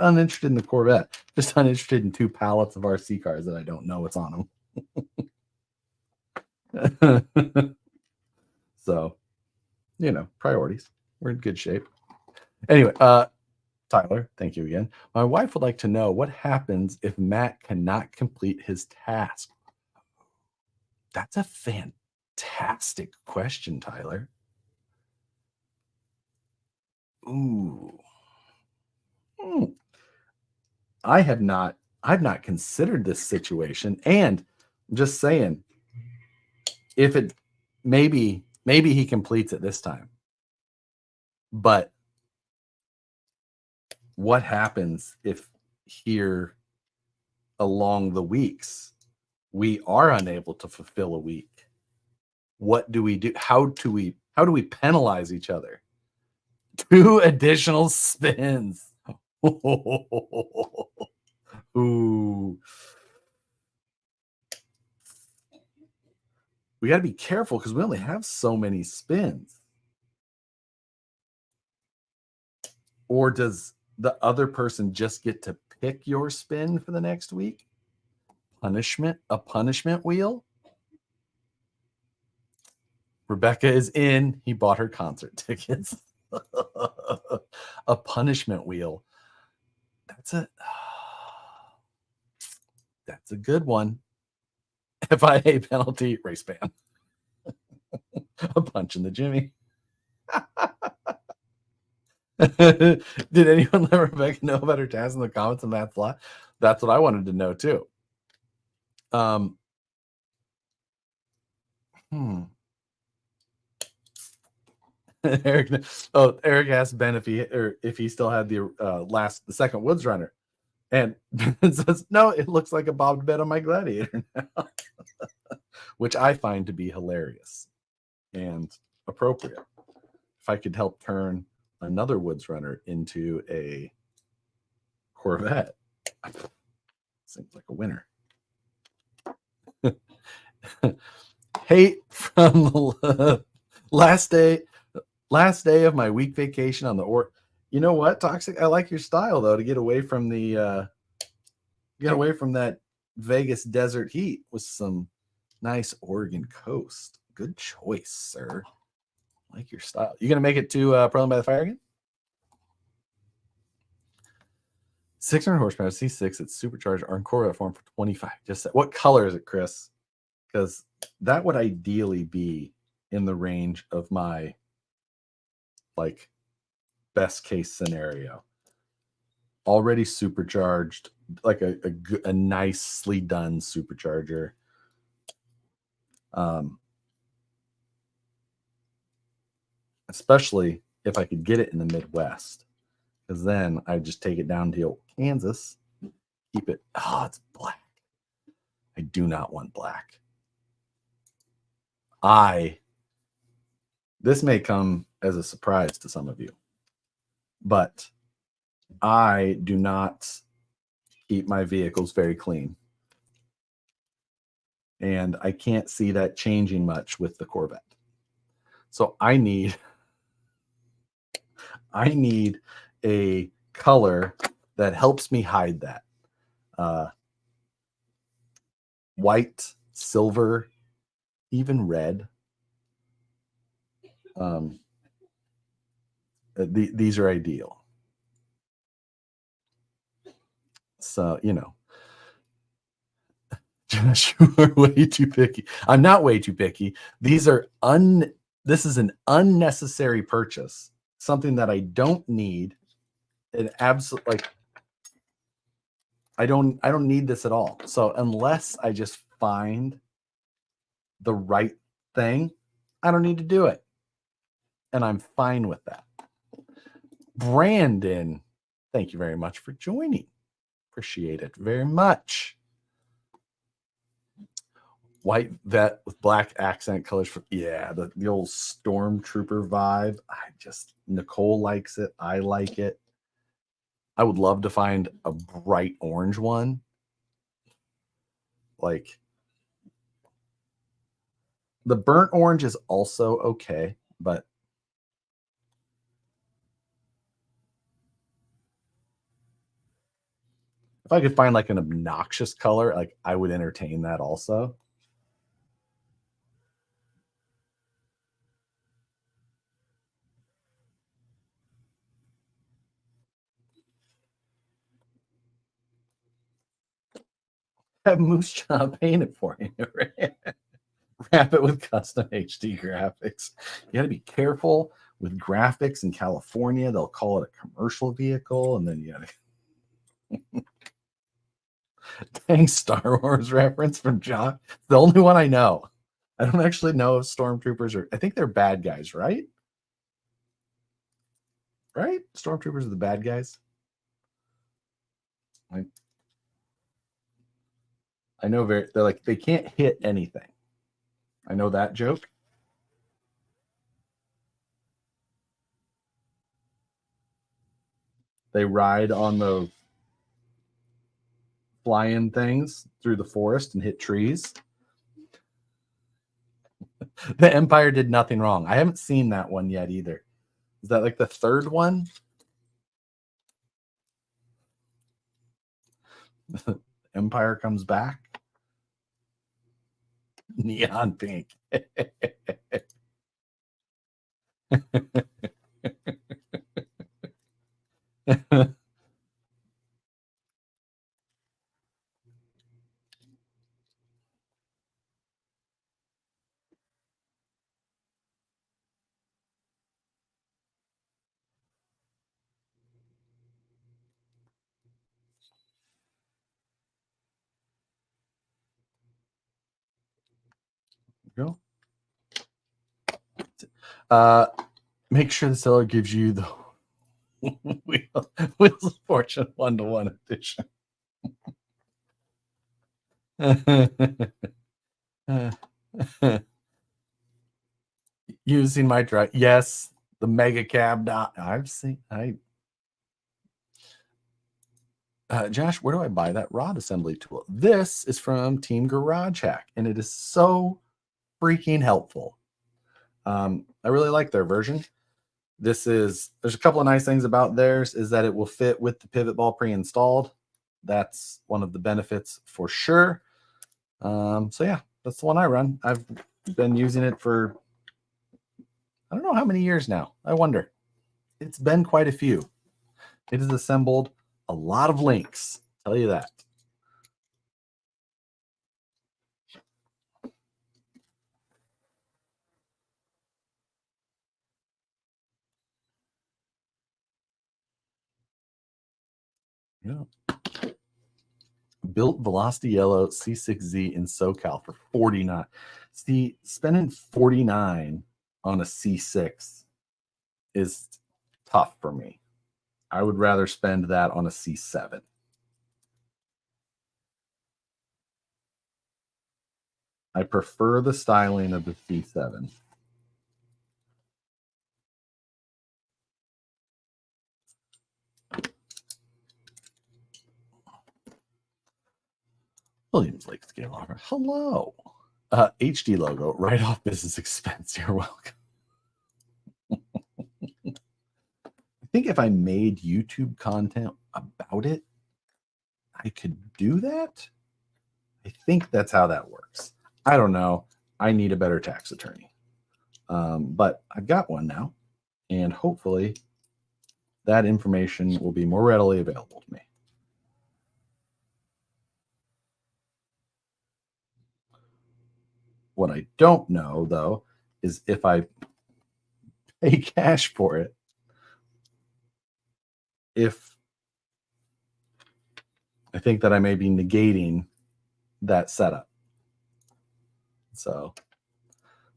uninterested in the Corvette, just uninterested in 2 pallets of RC cars that I don't know what's on them. So, you know, priorities. We're in good shape. Anyway, Tyler, thank you again. My wife would like to know what happens if Matt cannot complete his task. That's a fantastic question, Tyler. Ooh. I've not considered this situation, and I'm just saying, if it maybe he completes it this time, but what happens if here along the weeks we are unable to fulfill a week? What do we do? How do we penalize each other? 2 additional spins. Ooh. We got to be careful because we only have so many spins. Or does the other person just get to pick your spin for the next week? A punishment wheel? Rebecca is in. He bought her concert tickets. A punishment wheel. That's a good one. FIA penalty, race ban. A punch in the Jimmy. Did anyone let Rebecca know about her task in the comments on Matt's lot? That's what I wanted to know too. Eric asked Ben if he still had the second Woods runner, and Ben says no. It looks like a bobbed bed on my Gladiator now, which I find to be hilarious and appropriate. If I could help turn another Woods runner into a Corvette, seems like a winner. Hate from the last day of my week vacation on the You know what, Toxic? I like your style though, to get away from the get away from that Vegas desert heat with some nice Oregon coast. Good choice, sir. I like your style. You gonna make it to Pearland by the Fire again? 600 horsepower, C6. It's supercharged Encore form for 25. Just what color is it, Chris? Because that would ideally be in the range of my like best case scenario. Already supercharged, like a nicely done supercharger. Especially if I could get it in the Midwest, because then I just take it down to Kansas, keep it. Oh, it's black. I do not want black. This may come as a surprise to some of you, but I do not keep my vehicles very clean. And I can't see that changing much with the Corvette. So I need a color that helps me hide that. White, silver, even red. These are ideal. So, you know, Josh, you are way too picky. I'm not way too picky. This is an unnecessary purchase, something that I don't need. An absolute, like, I don't need this at all. So unless I just find the right thing, I don't need to do it. And I'm fine with that. Brandon, thank you very much for joining. Appreciate it very much. White vet with black accent colors. The old Stormtrooper vibe. Nicole likes it. I like it. I would love to find a bright orange one. Like, the burnt orange is also okay, but if I could find like an obnoxious color, like I would entertain that also. Have Moose Job paint it for you. Wrap it with custom HD graphics. You got to be careful with graphics in California. They'll call it a commercial vehicle, and then you got to. Dang, Star Wars reference from John. The only one I know. I don't actually know if Stormtroopers are. I think they're bad guys, right? Right? Stormtroopers are the bad guys. I know they're like, they can't hit anything. I know that joke. They ride on those flying things through the forest and hit trees. The Empire did nothing wrong. I haven't seen that one yet either. Is that like the third one? Empire comes back. Neon pink. Go. Make sure the seller gives you the Wheels of Fortune 1-to-1 edition. Using my drive. Yes, the mega cab. I've seen. Josh, where do I buy that rod assembly tool? This is from Team Garage Hack, and it is so freaking helpful. I really like their version. there's a couple of nice things about theirs is that it will fit with the pivot ball pre-installed. That's one of the benefits for sure. So yeah, that's the one I run. I've been using it for, I don't know how many years now. I wonder. It's been quite a few. It has assembled a lot of links, I'll tell you that. Yeah. Built Velocity Yellow C6Z in SoCal for 49. See, spending 49 on a C6 is tough for me. I would rather spend that on a C7. I prefer the styling of the C7. Williams Lake Scale Offer. Hello. HD logo, right off business expense. You're welcome. I think if I made YouTube content about it, I could do that. I think that's how that works. I don't know. I need a better tax attorney. But I've got one now, and hopefully that information will be more readily available to me. What I don't know, though, is if I pay cash for it, if I think that I may be negating that setup. So,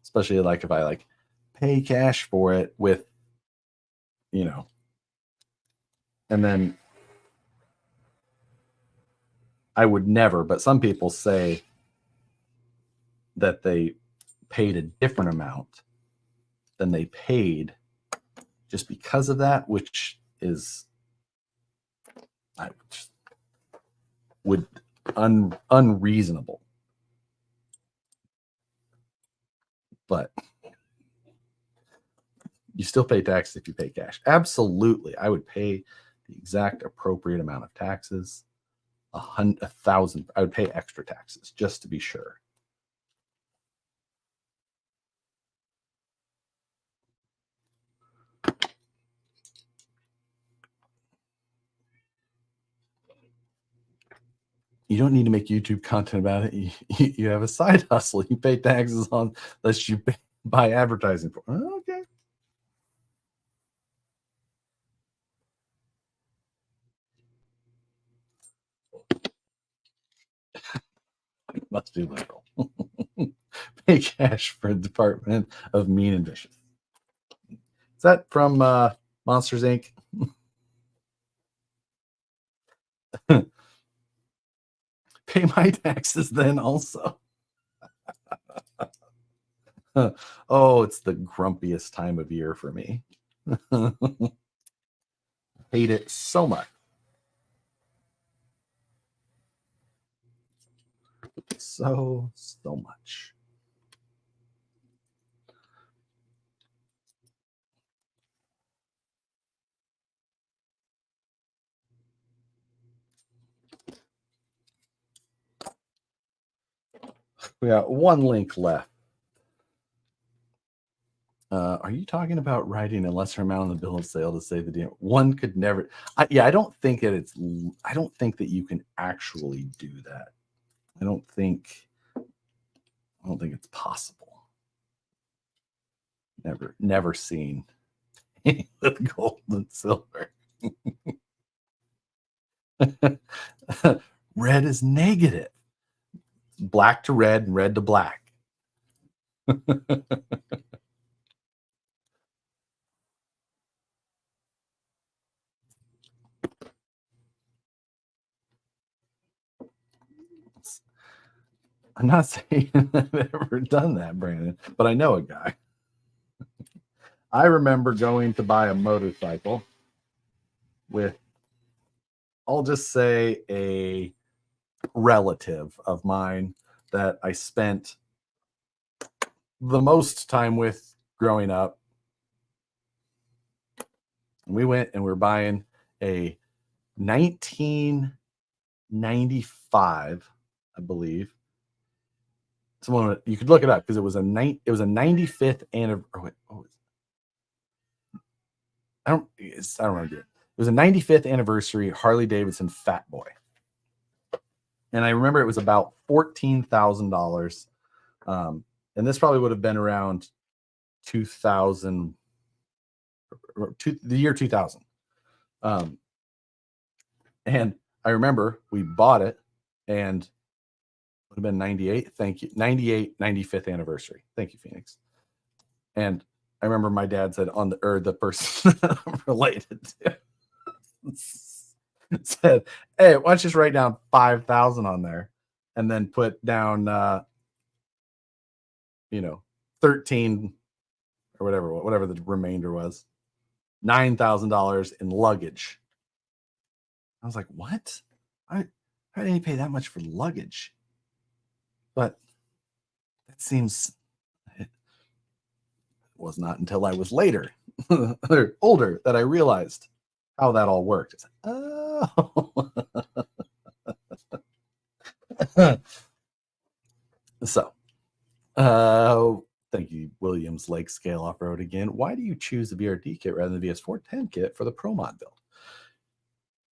especially like if I like pay cash for it with, you know, and then I would never, but some people say that they paid a different amount than they paid just because of that, which is unreasonable. But you still pay taxes if you pay cash. Absolutely. I would pay the exact appropriate amount of taxes. 1,000. I would pay extra taxes just to be sure. You don't need to make YouTube content about it. You have a side hustle. You pay taxes on unless you buy advertising for. Okay. Must be liberal. Pay cash for the Department of Mean and Vicious. Is that from Monsters Inc? Pay my taxes then also. Oh, it's the grumpiest time of year for me. Hate it so much. So much. We got one link left. Are you talking about writing a lesser amount on the bill of sale to save the deal? One could never. I don't think that I don't think that you can actually do that. I don't think it's possible. Never seen with gold and silver. Red is negative. Black to red and red to black. I'm not saying I've ever done that, Brandon, but I know a guy. I remember going to buy a motorcycle with, I'll just say, a relative of mine that I spent the most time with growing up. And we went and we were buying a 1995, I believe. Someone, you could look it up because it was a 95th anniversary. I don't want to do it. It was a 95th anniversary Harley Davidson Fat Boy. And I remember it was about $14,000. And this probably would have been around 2000, the year 2000. And I remember we bought it and it would have been 98. Thank you. 98, 95th anniversary. Thank you, Phoenix. And I remember my dad said the person related to said, hey, why don't you just write down 5,000 on there and then put down, 13 or whatever the remainder was, $9,000 in luggage. I was like, what? How did he pay that much for luggage? But that seems, it was not until I was later, or older, that I realized how that all worked. It's like, oh. So, thank you, Williams Lake Scale Off-Road again. Why do you choose the VRD kit rather than the VS410 kit for the Pro Mod build?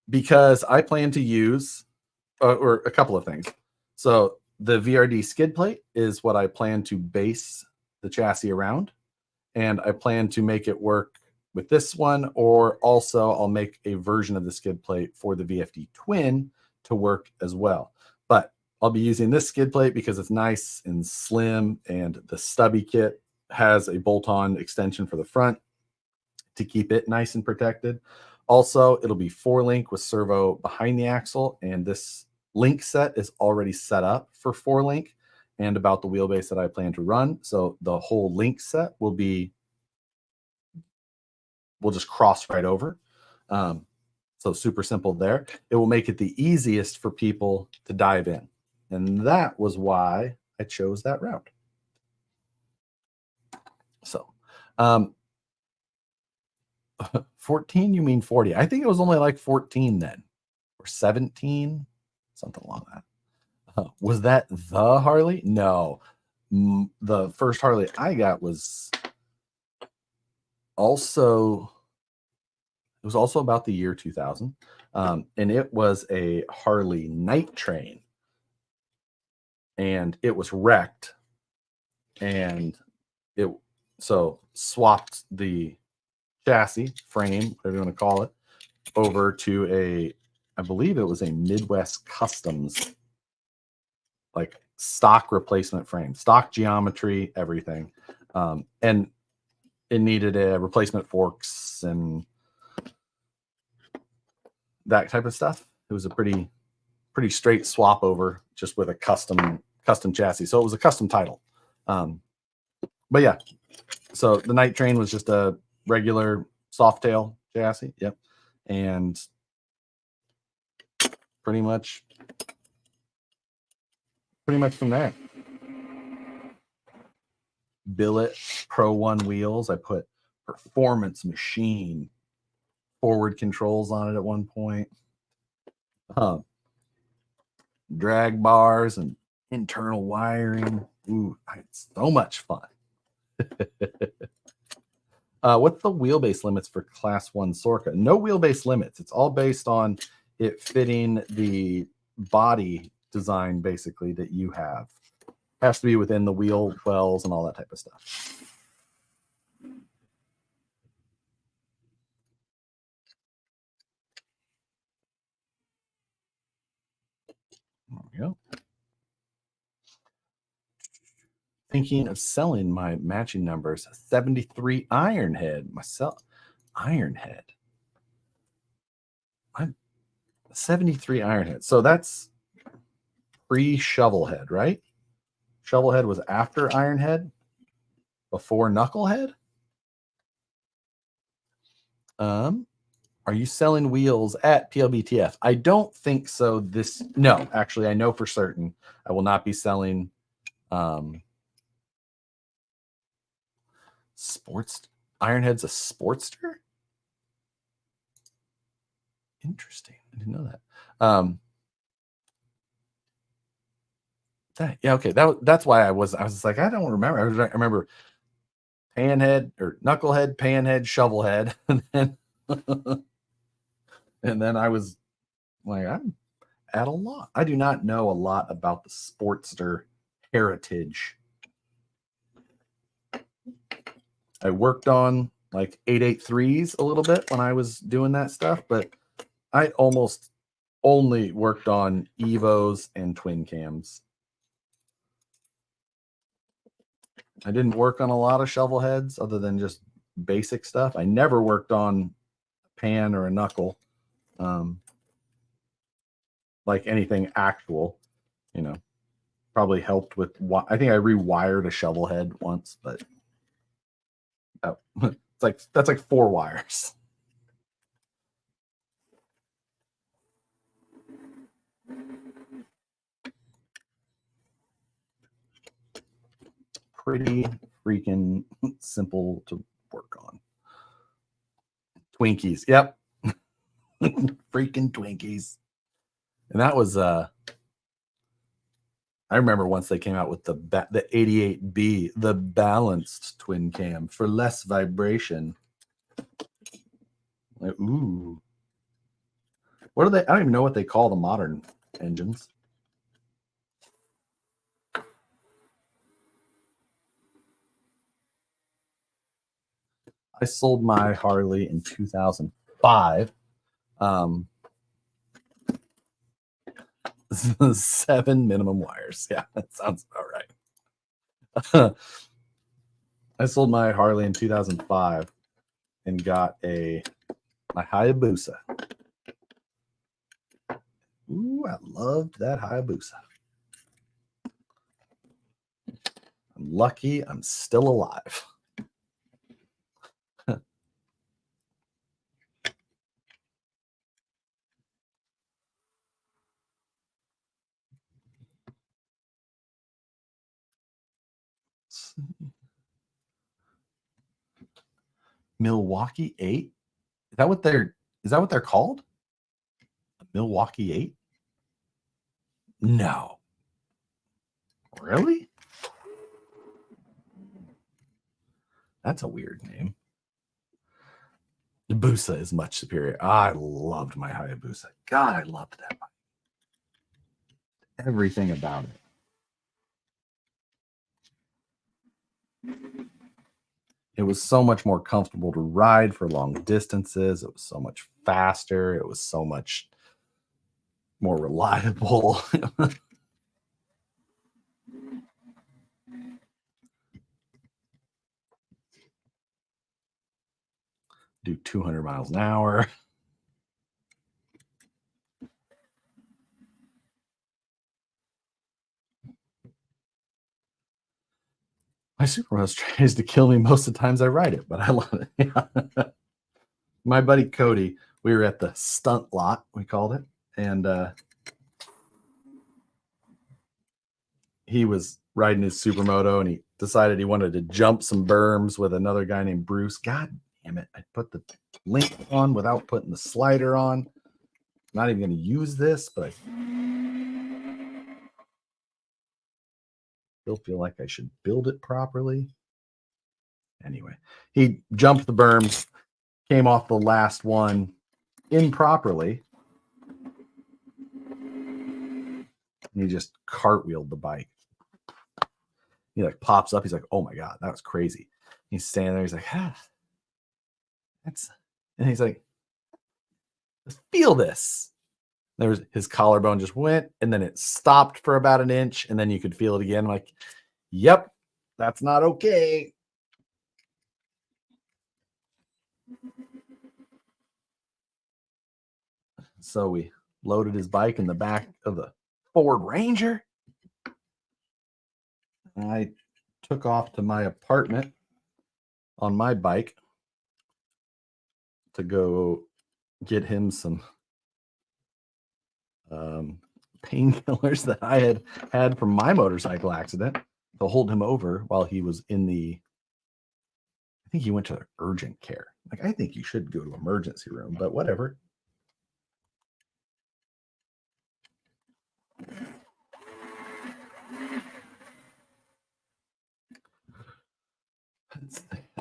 Because I plan to use, or a couple of things. So the VRD skid plate is what I plan to base the chassis around. And I plan to make it work with this one, or also I'll make a version of the skid plate for the VFD Twin to work as well. But I'll be using this skid plate because it's nice and slim, and the stubby kit has a bolt-on extension for the front to keep it nice and protected. Also, it'll be 4-link with servo behind the axle, and this link set is already set up for 4-link and about the wheelbase that I plan to run. So the whole link set will just cross right over. So super simple there. It will make it the easiest for people to dive in. And that was why I chose that route. So 14, you mean 40? I think it was only like 14 then, or 17, something along that. Was that the Harley? No. The first Harley I got was also about the year 2000. And it was a Harley Night Train. And it was wrecked. And it swapped the chassis, frame, whatever you want to call it, over to I believe it was a Midwest Customs, like stock replacement frame, stock geometry, everything. And it needed a replacement forks and that type of stuff. It was a pretty straight swap over, just with a custom chassis. So it was a custom title. But yeah, so the Night Train was just a regular Softail chassis. Yep. And pretty much from there. Billet Pro 1 wheels. I put Performance Machine forward controls on it at one point. Drag bars and internal wiring. Ooh, it's so much fun. What's the wheelbase limits for Class 1 Sorca? No wheelbase limits. It's all based on it fitting the body design, basically, that you have. Has to be within the wheel wells and all that type of stuff. There we go. Thinking of selling my matching numbers. 73 Ironhead. Myself. Ironhead. I'm 73 Ironhead. So that's pre-Shovelhead, right? Shovelhead was after Ironhead, before Knucklehead. Are you selling wheels at PLBTF? I don't think so. No, actually, I know for certain I will not be selling sports. Ironhead's a Sportster? Interesting. I didn't know that. Yeah, okay. That's why I was just like, I don't remember. I remember panhead or knucklehead, panhead, shovelhead, and then I was like, I'm at a lot. I do not know a lot about the Sportster heritage. I worked on like 883s a little bit when I was doing that stuff, but I almost only worked on Evos and twin cams. I didn't work on a lot of shovel heads other than just basic stuff. I never worked on a pan or a knuckle, like anything actual, you know. Probably helped with, I think I rewired a shovel head once, but that's like 4 wires. Pretty freaking simple to work on. Twinkies. Yep. Freaking Twinkies. And that was I remember once they came out with the 88B, the balanced twin cam for less vibration. Like, ooh. What are they? I don't even know what they call the modern engines. I sold my Harley in 2005. 7 minimum wires. Yeah, that sounds about right. I sold my Harley in 2005 and got my Hayabusa. Ooh, I loved that Hayabusa. I'm lucky I'm still alive. Milwaukee 8? Is that what they're called? A Milwaukee 8? No. Really? That's a weird name. The Busa is much superior. I loved my Hayabusa. God, I loved that bike. Everything about it. It was so much more comfortable to ride for long distances. It was so much faster. It was so much more reliable. Do 200 miles an hour. My Supermoto tries to kill me most of the times I ride it, but I love it. Yeah. My buddy Cody, we were at the stunt lot, we called it, and he was riding his Supermoto, and he decided he wanted to jump some berms with another guy named Bruce. God damn it. I put the link on without putting the slider on. Not even going to use this, but I still feel like I should build it properly. Anyway, he jumped the berms, came off the last one improperly, and he just cartwheeled the bike. He like pops up. He's like, "Oh my God, that was crazy." He's standing there. He's like, and he's like, "Let's feel this." There's his collarbone just went, and then it stopped for about an inch, and then you could feel it again. I'm like, "Yep, that's not okay." So we loaded his bike in the back of the Ford Ranger. I took off to my apartment on my bike to go get him some painkillers that I had from my motorcycle accident to hold him over while he was in I think he went to urgent care. Like, I think you should go to emergency room, but whatever.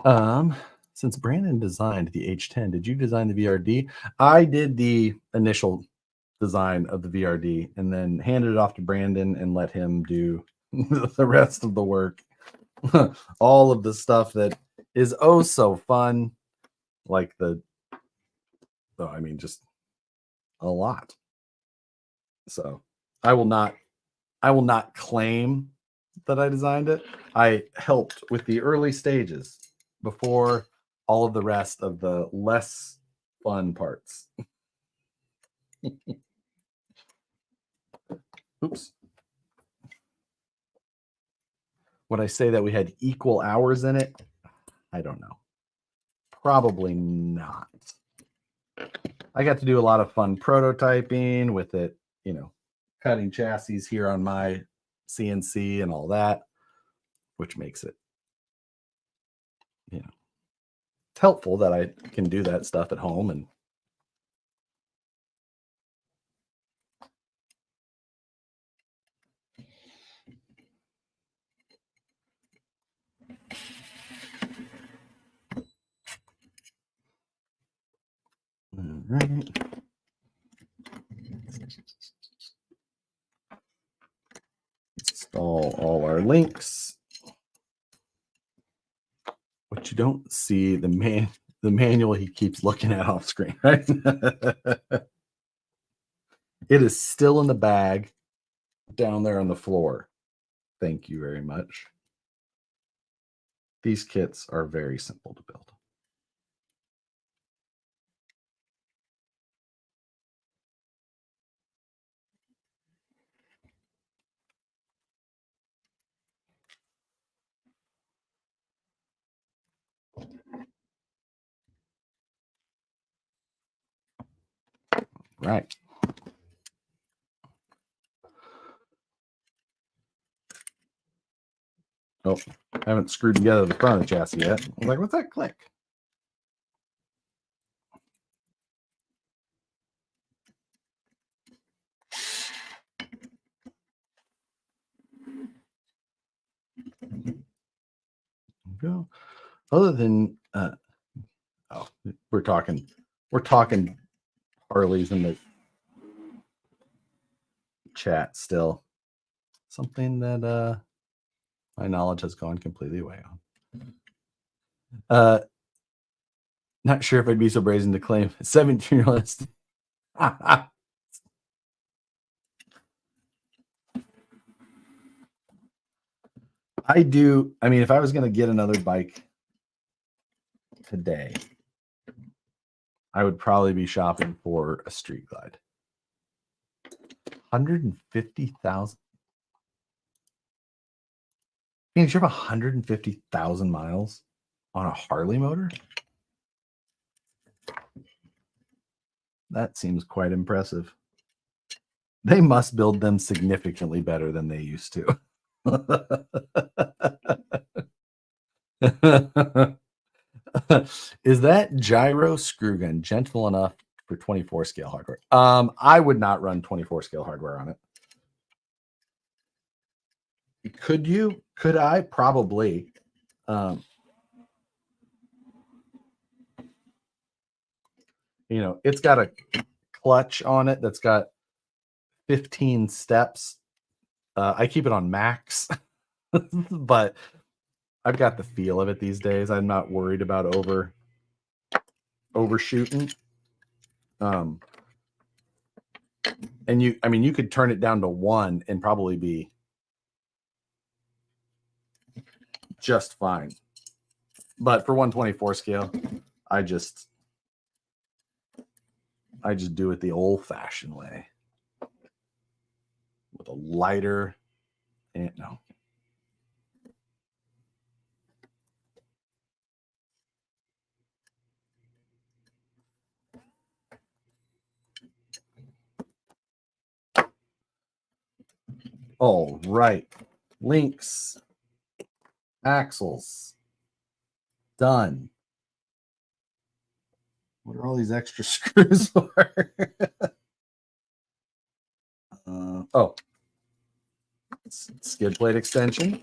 Since Brandon designed the H10, did you design the VRD? I did the initial design of the VRD and then handed it off to Brandon and let him do the rest of the work. All of the stuff that is oh so fun, like just a lot. So I will not claim that I designed it. I helped with the early stages before all of the rest of the less fun parts. Oops. Would I say that we had equal hours in it? I don't know. Probably not. I got to do a lot of fun prototyping with it, cutting chassis here on my CNC and all that, which makes it, it's helpful that I can do that stuff at home. And all right. Install all our links. What you don't see, the manual he keeps looking at off screen, right? It is still in the bag down there on the floor. Thank you very much. These kits are very simple to build. Right. Oh, I haven't screwed together the front of the chassis yet. I was like, what's that click? Go. Other than we're talking Harleys in the chat still. Something that my knowledge has gone completely away on. Not sure if I'd be so brazen to claim 17-year-old. I do. I mean, if I was going to get another bike today, I would probably be shopping for a Street Glide. 150,000. You have 150,000 miles on a Harley motor? That seems quite impressive. They must build them significantly better than they used to. Is that gyro screw gun gentle enough for 24 scale hardware? I would not run 24 scale hardware on it. Could you? Could I? Probably. It's got a clutch on it that's got 15 steps. I keep it on max, but I've got the feel of it these days. I'm not worried about overshooting. And you could turn it down to 1 and probably be just fine. But for 124 scale, I just do it the old-fashioned way with a lighter and no. All right, links, axles, done. What are all these extra screws for? Skid plate extension.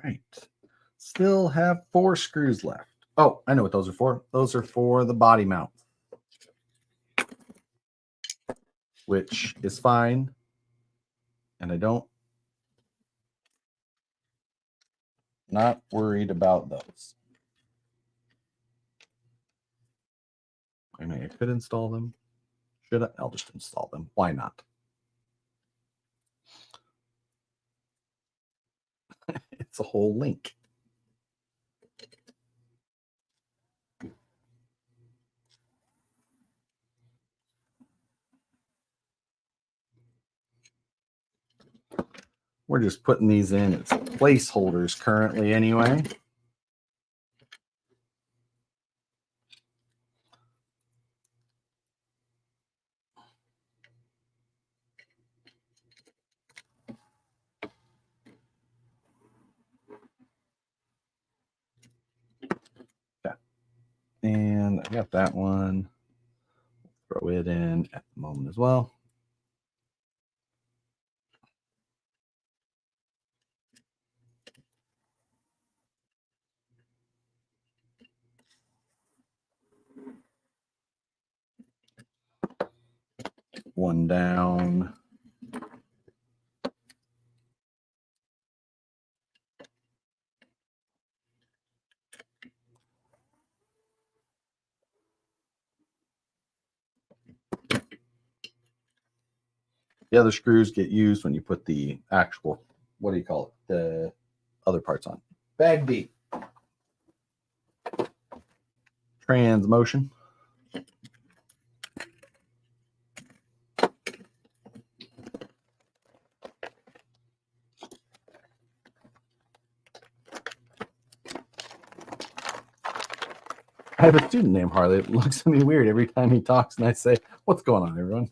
Right. Still have 4 screws left. Oh, I know what those are for. Those are for the body mount, which is fine. And I don't, not worried about those. I mean, I could install them. Should I? I'll just install them. Why not? It's a whole link. We're just putting these in as placeholders currently anyway. Yeah. And I got that one. Throw it in at the moment as well. One down. The other screws get used when you put the actual, what do you call it? The other parts on. Bag B. Trans motion. I have a student named Harley. It looks at me weird every time he talks, and I say, "What's going on, everyone?"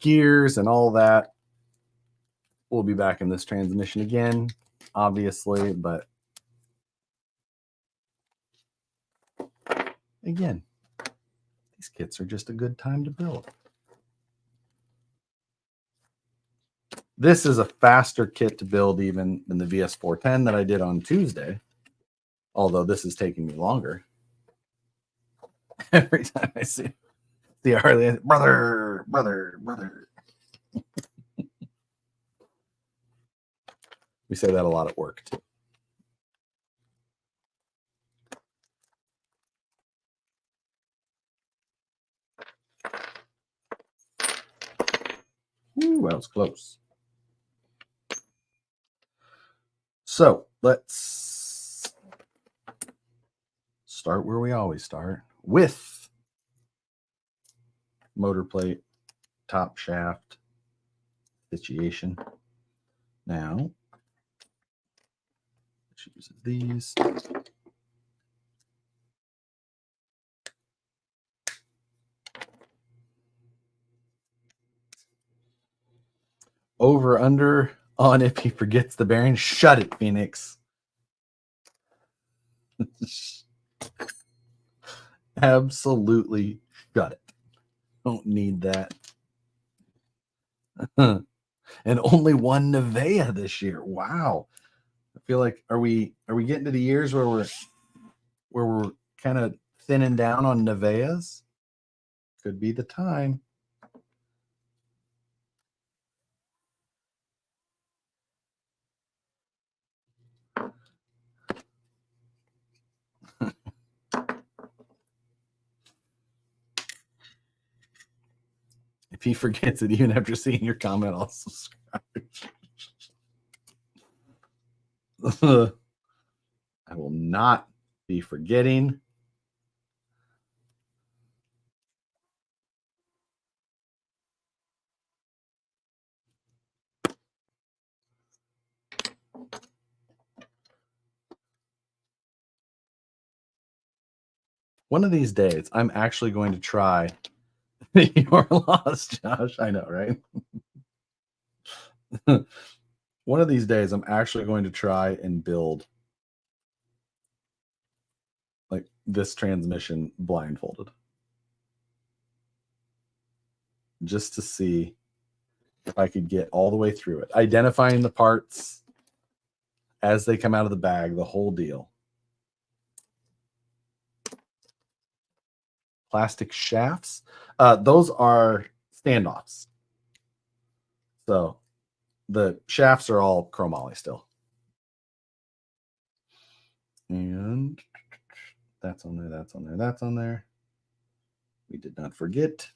Gears and all that. We'll be back in this transmission again, obviously, but again, these kits are just a good time to build. This is a faster kit to build even than the VS410 that I did on Tuesday, although this is taking me longer. Every time I see the Harley, brother. We say that a lot at work too. Ooh, that was close. So let's start where we always start, with motor plate, top shaft situation. Now, choose these. Over under on if he forgets the bearing. Shut it, Phoenix. Absolutely shut it. Don't need that. And only one Nevea this year. Wow. I feel like are we getting to the years where we're kind of thinning down on Neveas? Could be the time. If he forgets it, even after seeing your comment, I'll subscribe. I will not be forgetting. One of these days, I'm actually going to try your loss, Josh. I know, right? One of these days, I'm actually going to try and build like this transmission blindfolded, just to see if I could get all the way through it, identifying the parts as they come out of the bag, the whole deal. Plastic shafts, those are standoffs. So the shafts are all chromoly still. And that's on there, that's on there, that's on there. We did not forget.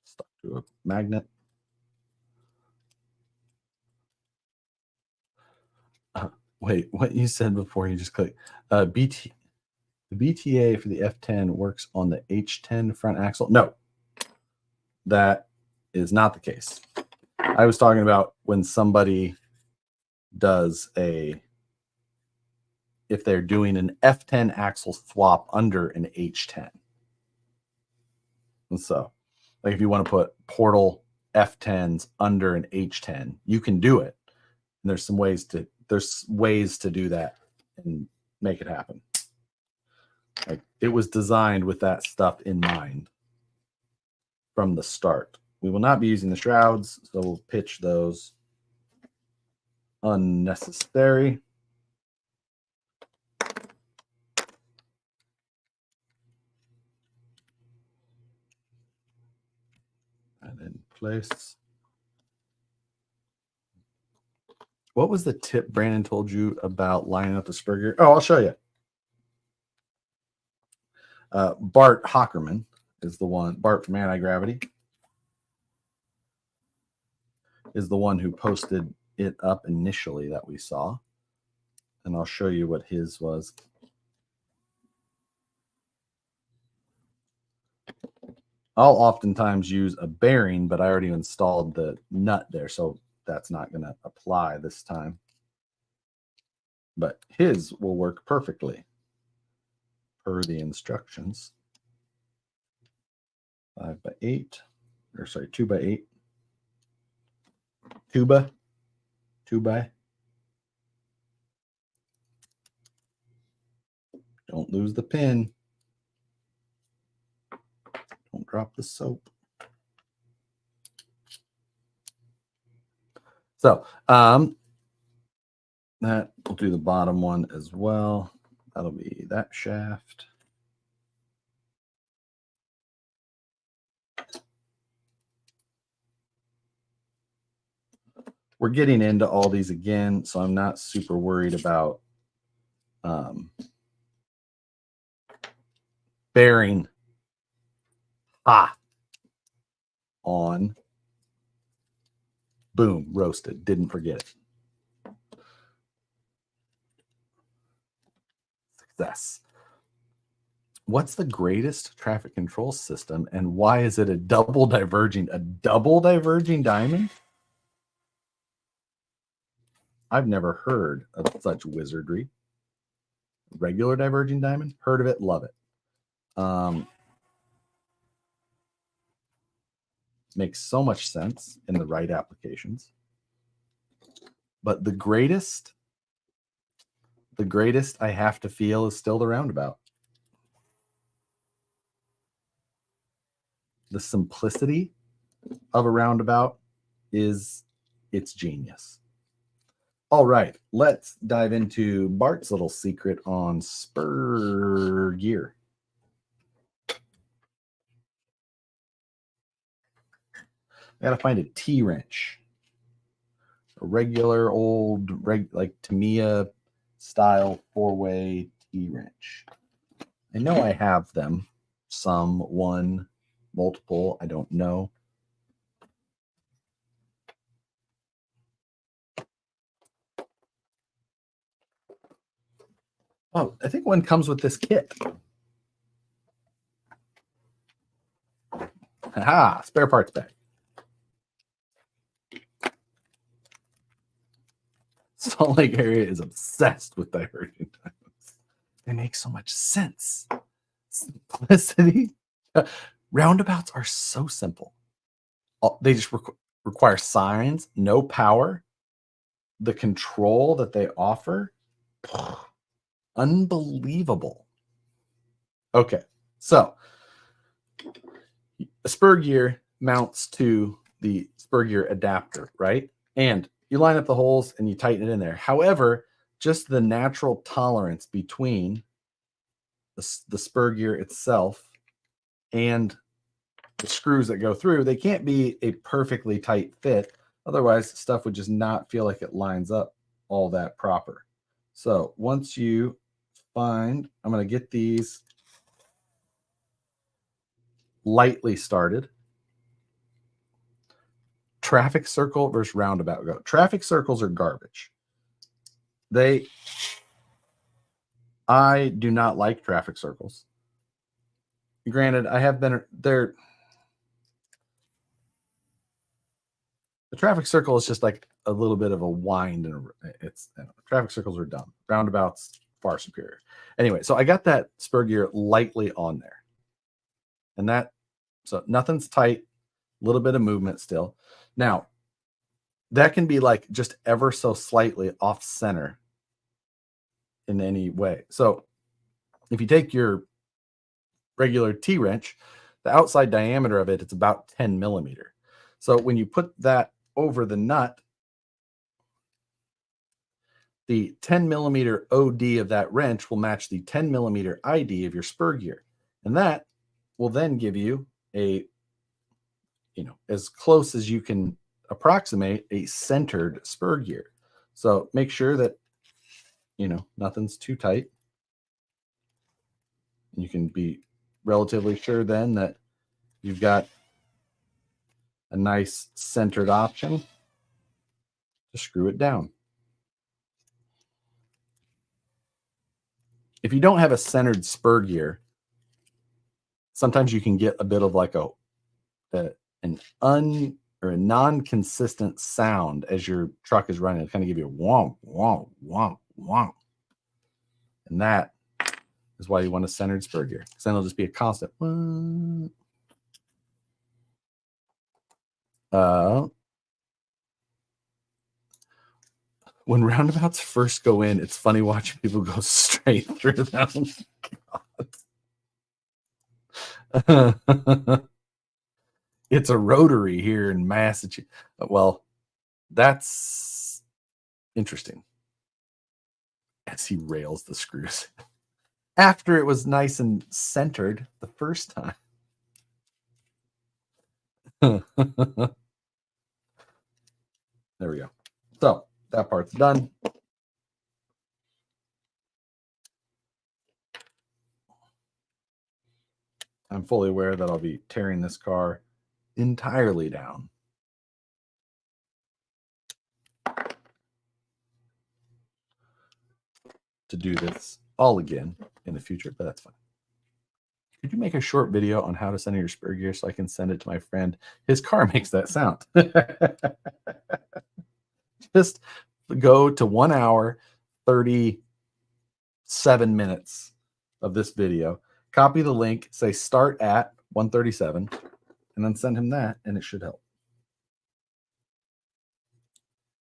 Stuck to a magnet. Wait, what you said before you just clicked? The BTA for the F10 works on the H10 front axle. No, that is not the case. I was talking about when somebody does if they're doing an F10 axle swap under an H10. And so, like if you want to put portal F10s under an H10, you can do it. And there's ways to do that and make it happen. Like it was designed with that stuff in mind from the start. We will not be using the shrouds, so we'll pitch those. Unnecessary. And in place. What was the tip Brandon told you about lining up the Spur gear? Oh, I'll show you. Bart Hockerman is the one. Bart from Anti-Gravity is the one who posted it up initially that we saw. And I'll show you what his was. I'll oftentimes use a bearing, but I already installed the nut there, so that's not going to apply this time. But his will work perfectly per the instructions. 5x8, or sorry, 2x8. Tuba. 2x. Don't lose the pin. Don't drop the soap. So that will do the bottom one as well. That'll be that shaft. We're getting into all these again, so I'm not super worried about bearing on. Boom, roasted. Didn't forget it. Success. What's the greatest traffic control system, and why is it a double diverging diamond? I've never heard of such wizardry. Regular diverging diamond, heard of it, love it. Makes so much sense in the right applications. But the greatest I have to feel is still the roundabout. The simplicity of a roundabout is its genius. All right, let's dive into Bart's little secret on Spur gear. I gotta find a T-wrench. A regular old, like Tamiya style 4-way T-wrench. I know I have them. Some, one, multiple, I don't know. Oh, I think one comes with this kit. Aha, spare parts bag. Salt Lake area is obsessed with divergent diamonds. they make so much sense. Simplicity. Roundabouts are so simple. They just require signs, no power. The control that they offer, unbelievable. Okay, so a spur gear mounts to the spur gear adapter, right? And you line up the holes and you tighten it in there. However, just the natural tolerance between the spur gear itself and the screws that go through, they can't be a perfectly tight fit. Otherwise, stuff would just not feel like it lines up all that proper. So once you find, I'm going to get these lightly started. Traffic circle versus roundabout go. Traffic circles are garbage. I do not like traffic circles. Granted, I have been there. The traffic circle is just like a little bit of a wind, and traffic circles are dumb. Roundabouts far superior. Anyway, so I got that spur gear lightly on there, and so nothing's tight. A little bit of movement still. Now, that can be like just ever so slightly off center in any way. So if you take your regular T-wrench, the outside diameter of it's about 10 millimeter. So when you put that over the nut, the 10 millimeter OD of that wrench will match the 10 millimeter ID of your spur gear. And that will then give you as close as you can approximate a centered spur gear. So make sure that, nothing's too tight. You can be relatively sure then that you've got a nice centered option to screw it down. If you don't have a centered spur gear, sometimes you can get a bit of like a non-consistent sound as your truck is running. It'll kind of give you a womp, womp, womp, womp. And that is why you want a centered spur gear, because then it'll just be a constant. When roundabouts first go in, it's funny watching people go straight through them. It's a rotary here in Massachusetts. Well, that's interesting. As he rails the screws after it was nice and centered the first time. There we go. So that part's done. I'm fully aware that I'll be tearing this car entirely down. To do this all again in the future, but that's fine. Could you make a short video on how to center your spur gear so I can send it to my friend? His car makes that sound. Just go to 1 hour, 37 minutes of this video, copy the link, say start at 137, and then send him that, and it should help.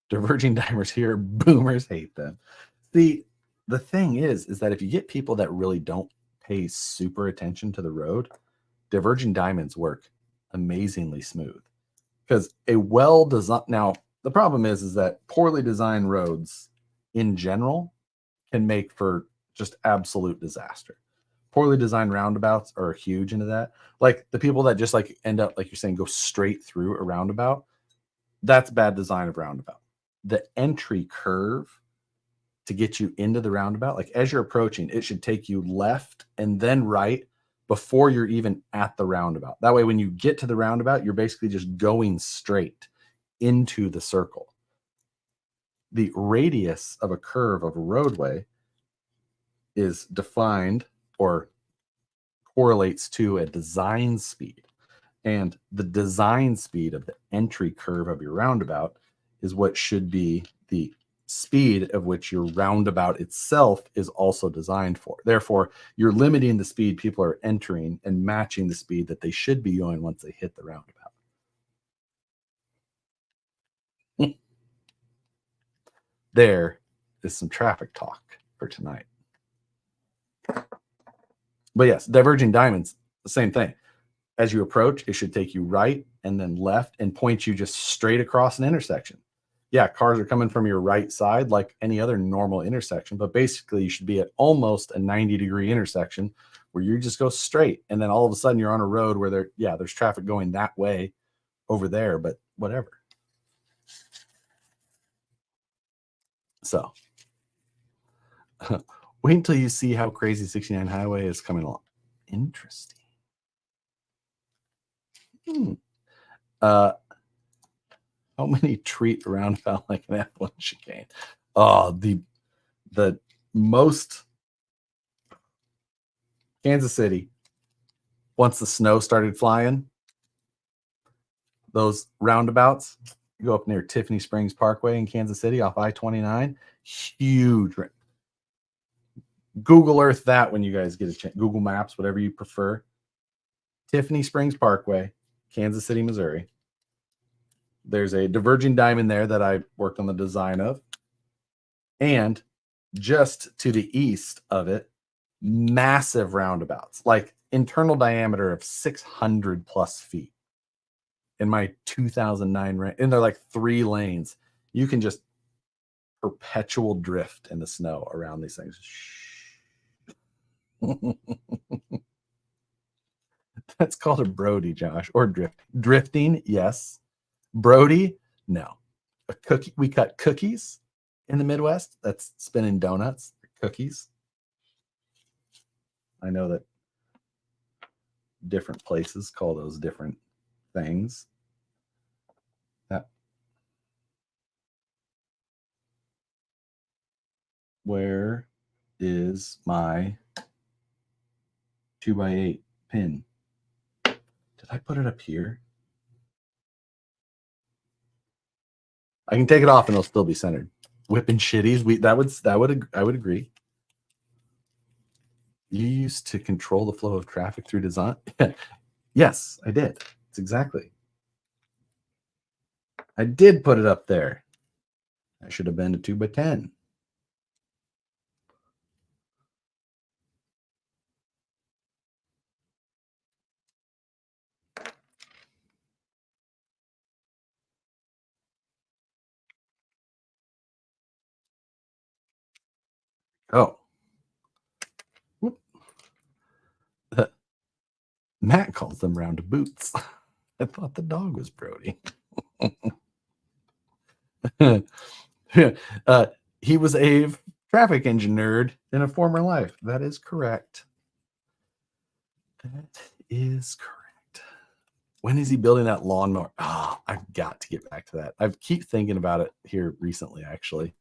Diverging dimers here, boomers hate them. The thing is that if you get people that really don't pay super attention to the road, diverging diamonds work amazingly smooth. Because a well-designed, now the problem is that poorly designed roads in general can make for just absolute disaster. Poorly designed roundabouts are huge into that. Like the people that just like end up, like you're saying, go straight through a roundabout, that's bad design of roundabout. The entry curve to get you into the roundabout, like as you're approaching, it should take you left and then right before you're even at the roundabout. That way, when you get to the roundabout, you're basically just going straight into the circle. The radius of a curve of a roadway is defined or correlates to a design speed. And the design speed of the entry curve of your roundabout is what should be the speed of which your roundabout itself is also designed for. Therefore, you're limiting the speed people are entering and matching the speed that they should be going once they hit the roundabout. There is some traffic talk for tonight. But yes, diverging diamonds, the same thing. As you approach, it should take you right and then left and point you just straight across an intersection. Yeah, cars are coming from your right side like any other normal intersection, but basically you should be at almost a 90-degree intersection where you just go straight. And then all of a sudden you're on a road where there's traffic going that way over there, but whatever. So wait until you see how crazy 69 highway is coming along. Interesting. How many treat roundabout like an F1 chicane? Oh, the most Kansas City, once the snow started flying, those roundabouts, you go up near Tiffany Springs Parkway in Kansas City off I-29, huge. Google Earth that when you guys get a chance. Google Maps, whatever you prefer. Tiffany Springs Parkway, Kansas City, Missouri. There's a diverging diamond there that I worked on the design of. And just to the east of it, massive roundabouts, like internal diameter of 600 plus feet. In my 2009, and they're like 3 lanes. You can just perpetual drift in the snow around these things. That's called a Brody, Josh, or drifting. Yes. Brody, no. A cookie. We cut cookies in the Midwest. That's spinning donuts. Cookies. I know that different places call those different things. Where is my 2x8 pin? Did I put it up here? I can take it off and it'll still be centered. Whipping shitties. I would agree. You used to control the flow of traffic through design. Yes, I did. It's exactly. I did put it up there. I should have been a 2x10. Oh. Whoop. Matt calls them round boots. I thought the dog was Brody. He was a traffic engine nerd in a former life. That is correct. That is correct. When is he building that lawnmower? Oh, I've got to get back to that. I keep thinking about it here recently, actually.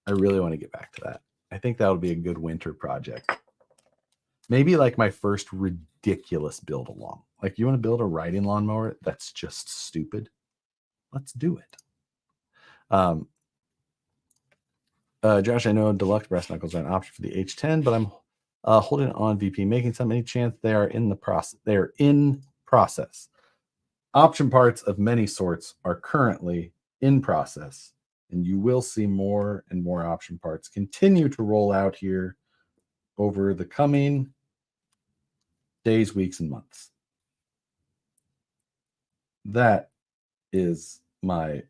I really want to get back to that. I think that would be a good winter project. Maybe like my first ridiculous build along. Like, you want to build a riding lawnmower that's just stupid? Let's do it. Josh, I know deluxe brass knuckles are an option for the H10, but I'm holding it on VP, making some. Any chance they are in the process? They are in process. Option parts of many sorts are currently in process, and you will see more and more option parts continue to roll out here over the coming days, weeks, and months. That is my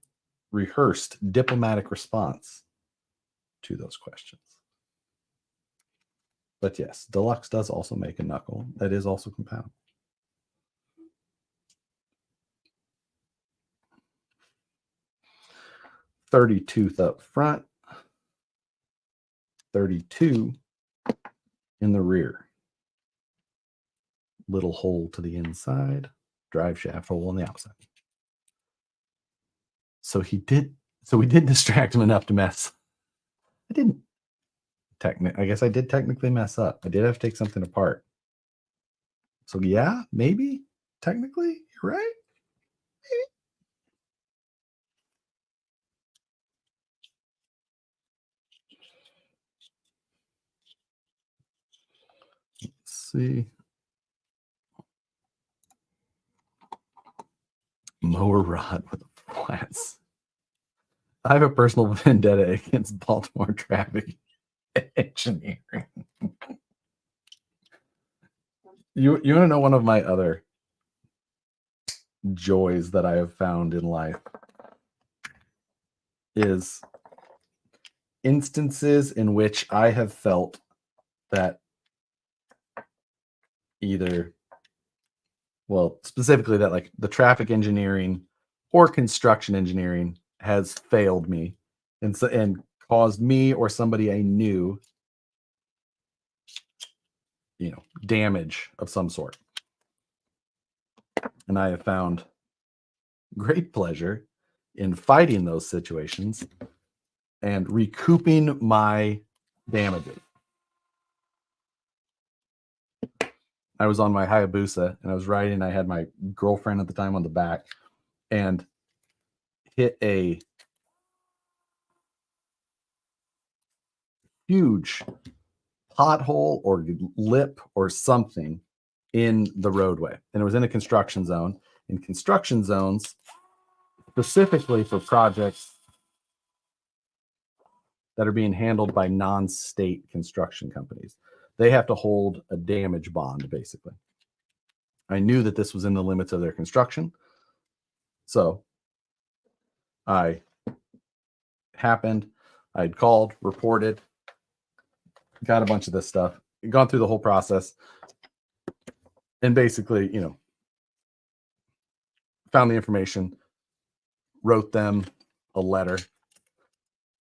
rehearsed diplomatic response to those questions. But yes, Deluxe does also make a knuckle that is also compatible. 30-tooth up front, 32 in the rear. Little hole to the inside, drive shaft hole on the outside. So we did distract him enough to mess. I didn't. I guess I did technically mess up. I did have to take something apart. So yeah, maybe technically you're right. Maybe. see. Mower rod with flats. I have a personal vendetta against Baltimore traffic engineering. You want to know one of my other joys that I have found in life is instances in which I have felt that either, well, specifically that like the traffic engineering or construction engineering has failed me and caused me or somebody I knew, damage of some sort. And I have found great pleasure in fighting those situations and recouping my damages. I was on my Hayabusa and I was riding. I had my girlfriend at the time on the back and hit a huge pothole or lip or something in the roadway. And it was in a construction zone. In construction zones, specifically for projects that are being handled by non-state construction companies, they have to hold a damage bond, basically. I knew that this was in the limits of their construction. So I'd called, reported, got a bunch of this stuff, gone through the whole process, and basically, found the information, wrote them a letter,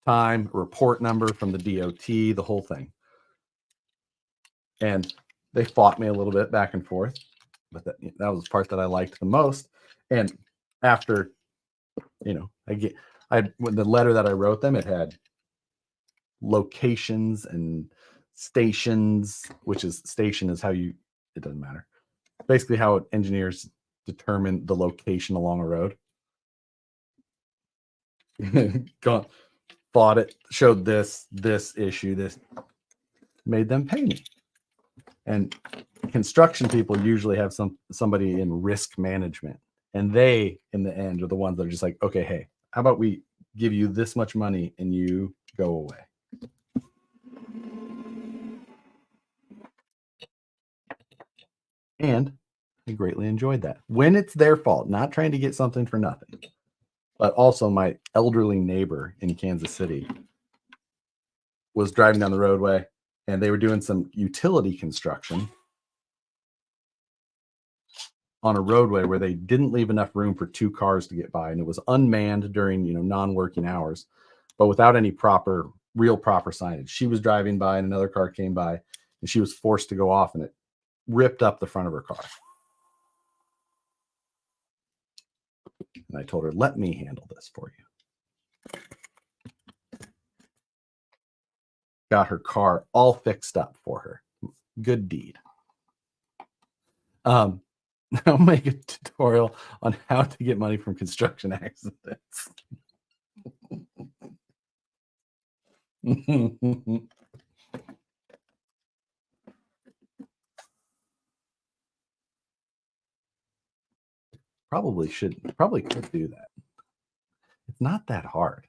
time, report number from the DOT, the whole thing. And they fought me a little bit back and forth, but that was the part that I liked the most. And after, when the letter that I wrote them, it had locations and stations, which is station is how it doesn't matter. Basically how engineers determine the location along a road. Fought it, showed this issue, this made them pay me. And construction people usually have somebody in risk management, and they in the end are the ones that are just like, okay, hey, how about we give you this much money and you go away. And I greatly enjoyed that when it's their fault, not trying to get something for nothing. But also my elderly neighbor in Kansas City was driving down the roadway and they were doing some utility construction on a roadway where they didn't leave enough room for 2 cars to get by. And it was unmanned during, non-working hours, but without any real proper signage. She was driving by and another car came by and she was forced to go off and it ripped up the front of her car. And I told her, let me handle this for you. Got her car all fixed up for her. Good deed. I'll make a tutorial on how to get money from construction accidents. Probably could do that. It's not that hard.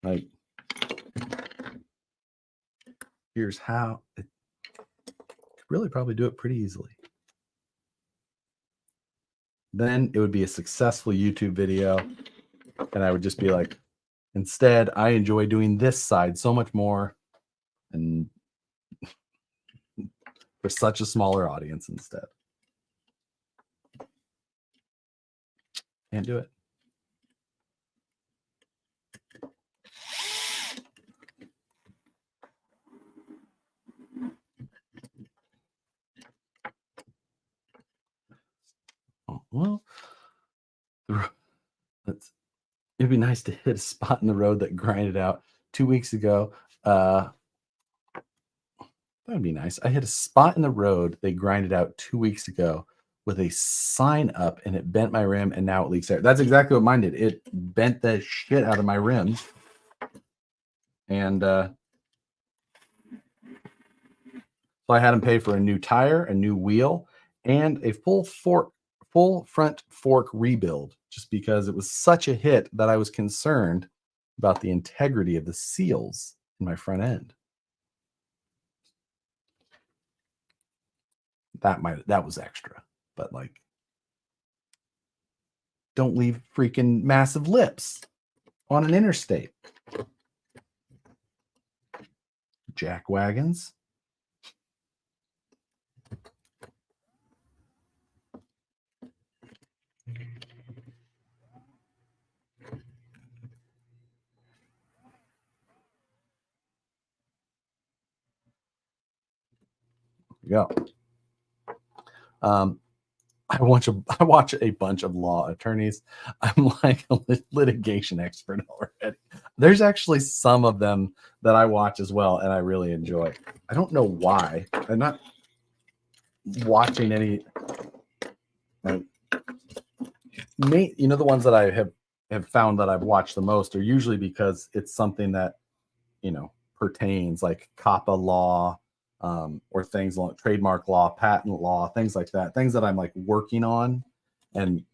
Like, here's how. It could really probably do it pretty easily. Then it would be a successful YouTube video. And I would just be like, instead, I enjoy doing this side so much more. And for such a smaller audience instead. Can't do it. Oh, well, it'd be nice to hit a spot in the road that grinded out 2 weeks ago. That'd be nice. I hit a spot in the road they grinded out 2 weeks ago with a sign up and it bent my rim and now it leaks air. That's exactly what mine did. It bent the shit out of my rim. And So I had him pay for a new tire, a new wheel, and a full front fork rebuild, just because it was such a hit that I was concerned about the integrity of the seals in my front end. That was extra, but like, don't leave freaking massive lips on an interstate. Jack wagons. Go. I watch a bunch of law attorneys. I'm like a litigation expert already. There's actually some of them that I watch as well, and I really enjoy. I don't know why. I'm not watching any. You know, the ones that I have found that I've watched the most are usually because it's something that, you know, pertains, like COPPA law, or things like trademark law, patent law, things like that, things that I'm like working on and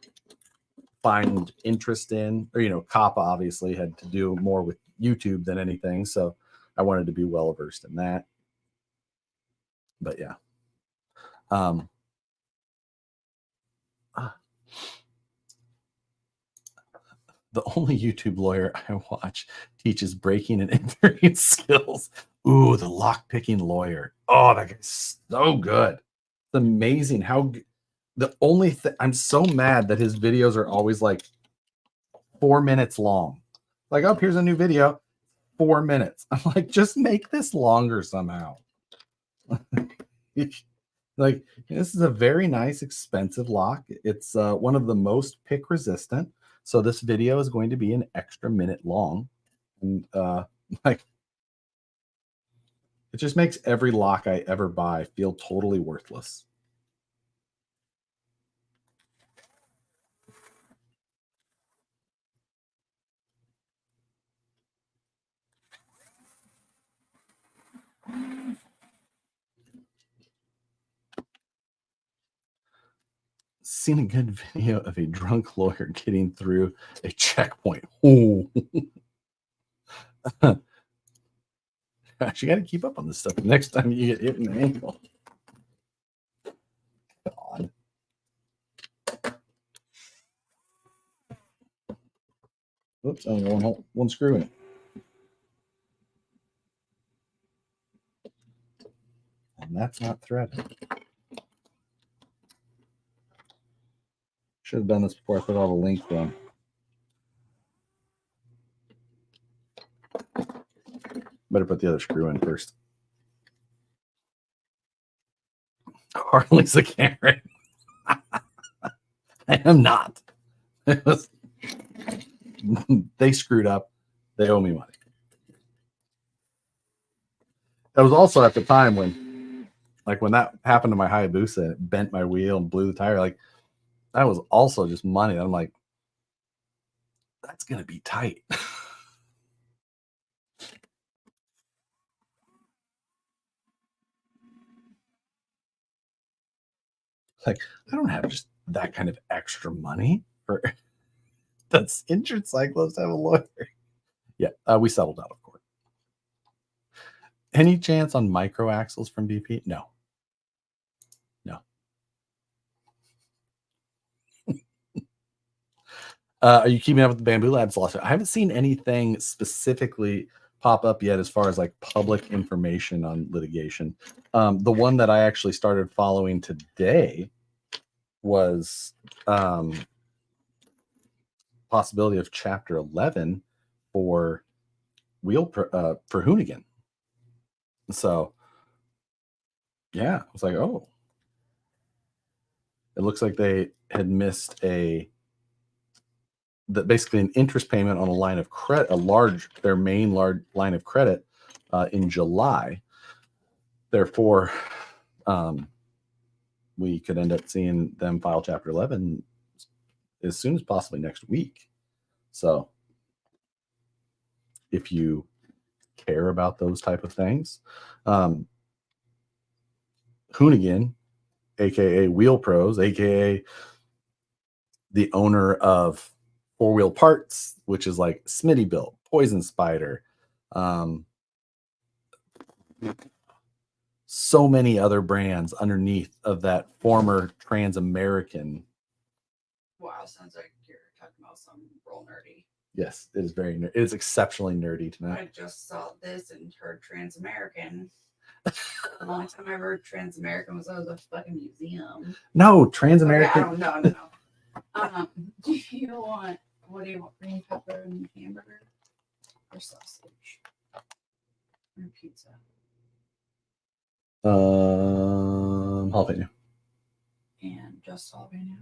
find interest in. Or, you know, COPPA obviously had to do more with YouTube than anything, so I wanted to be well versed in that. But yeah, the only YouTube lawyer I watch teaches breaking and entering skills. Ooh, the lock picking lawyer. Oh, that guy's so good. It's amazing how the only thing I'm so mad that his videos are always like 4 minutes long. Like, oh, here's a new video, 4 minutes. I'm like, just make this longer somehow. Like, this is a very nice, expensive lock. It's one of the most pick resistant. So this video is going to be an extra minute long. And like, it just makes every lock I ever buy feel totally worthless. Seen a good video of a drunk lawyer getting through a checkpoint. Ooh. Gosh, you got to keep up on this stuff. Next time you get hit in the ankle. God. Oops, only one screw in it. And that's not threaded. Should have done this before I put all the links on. Better put the other screw in first. Harley's a Karen. I am not. They screwed up. They owe me money. That was also at the time when, like, when that happened to my Hayabusa and it bent my wheel and blew the tire. Like, that was also just money. I'm like, that's gonna be tight. Like, I don't have just that kind of extra money for that's injured cyclists have a lawyer. Yeah, we settled out of court. Any chance on micro axles from BP? No. No. Are you keeping up with the Bamboo Labs lawsuit? I haven't seen anything specifically pop up yet as far as like public information on litigation. The one that I actually started following today was possibility of Chapter 11 for for Hoonigan. So yeah, I was like, oh, it looks like they had missed basically an interest payment on a line of credit, their main large line of credit in July. Therefore, we could end up seeing them file Chapter 11 as soon as possibly next week. So if you care about those type of things, Hoonigan, aka Wheel Pros, aka the owner of Four Wheel Parts, which is like Smitty Built, Poison Spider, so many other brands underneath of that former Trans-American. Wow, sounds like you're talking about something real nerdy. Yes, it is very. It is exceptionally nerdy I tonight. just saw this and heard Trans-American. The only time I heard Trans-American was at a fucking museum. No, Trans-American. Okay, no. Do you want? What do you want? Green pepper and hamburger, or sausage, or pizza? Jalapeno. And just jalapeno.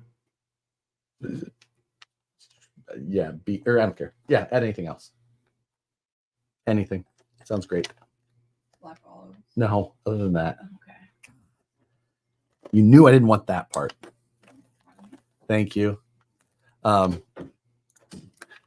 Yeah, or I don't care. Yeah, add anything else. Anything. Sounds great. Black olives. No, other than that. Okay. You knew I didn't want that part. Thank you.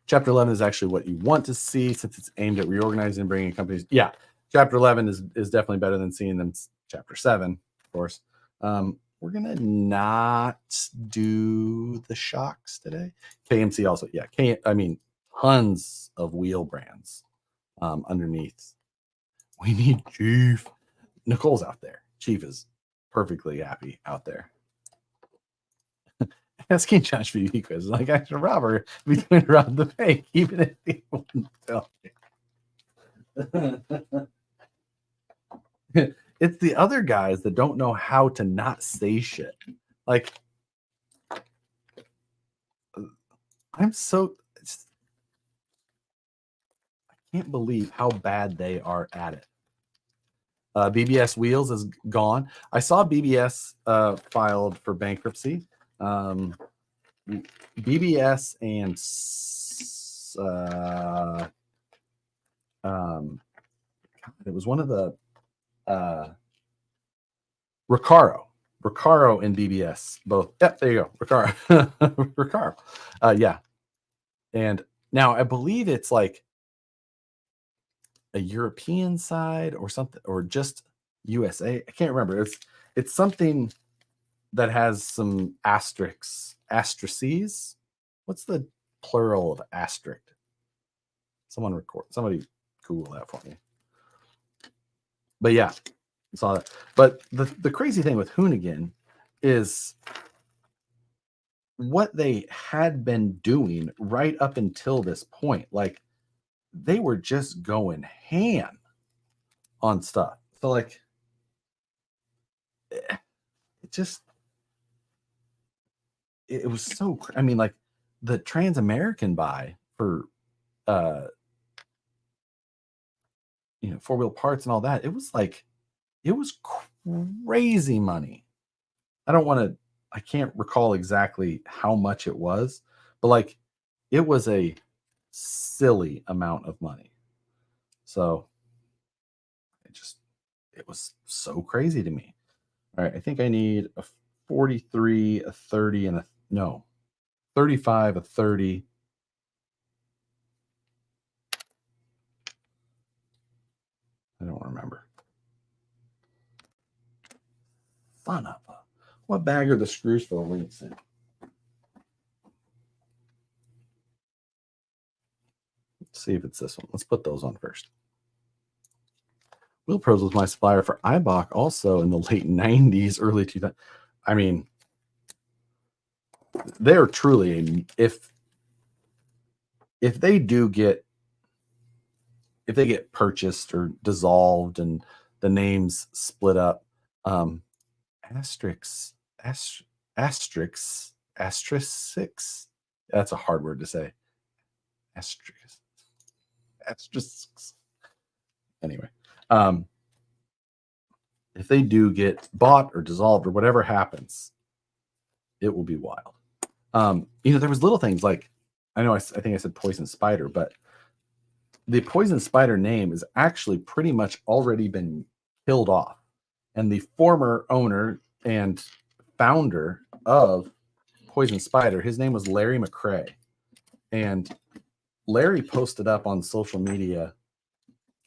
Chapter 11 is actually what you want to see since it's aimed at reorganizing and bringing companies. Yeah, Chapter 11 is definitely better than seeing them. Chapter 7, of course. We're going to not do the shocks today. KMC also. Yeah, tons of wheel brands underneath. We need Chief. Nicole's out there. Chief is perfectly happy out there. Asking Josh for UV quiz. Like, actually, Robert between Rob the fake, even if he wouldn't tell you. It's the other guys that don't know how to not say shit. Like, I can't believe how bad they are at it. BBS Wheels is gone. I saw BBS filed for bankruptcy. BBS and it was one of the Recaro and BBS both. Yep, there you go. Recaro. Yeah. And now I believe it's like a European side or something, or just USA. I can't remember. It's something that has some asterisks. What's the plural of asterisk? Somebody Google that for me. But yeah, I saw that. But the crazy thing with Hoonigan is what they had been doing right up until this point. Like, they were just going ham on stuff. So like, it was so, I mean, like the Trans-American buy for, Four Wheel Parts and all that. It was crazy money. I can't recall exactly how much it was, but like, it was a silly amount of money. So it was so crazy to me. All right, I think I need a 43, a 30, and 35, a 30. I don't remember. Son of a. What bag are the screws for the links in? Let's see if it's this one. Let's put those on first. Wheel Pros was my supplier for Eibach also in the late 90s, early 2000s. I mean, they're truly, if they get purchased or dissolved and the names split up, asterisks, that's a hard word to say. Asterisks. Anyway, if they do get bought or dissolved or whatever happens, it will be wild. There was little things like, I think I said Poison Spider, but the Poison Spider name is actually pretty much already been killed off. And the former owner and founder of Poison Spider, his name was Larry McCrae. And Larry posted up on social media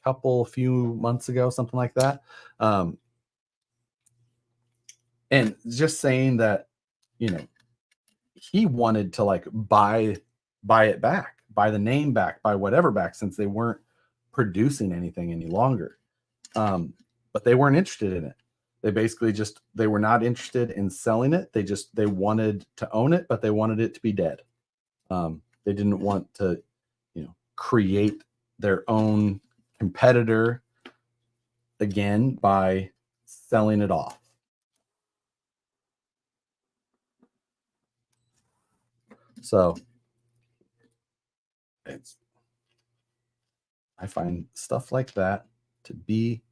a few months ago, something like that. And just saying that, you know, he wanted to like buy it back, buy the name back, buy whatever back, since they weren't producing anything any longer. But they weren't interested in it. They basically just, they were not interested in selling it. They wanted to own it, but they wanted it to be dead. They didn't want to, you know, create their own competitor again by selling it off. So I find stuff like that to be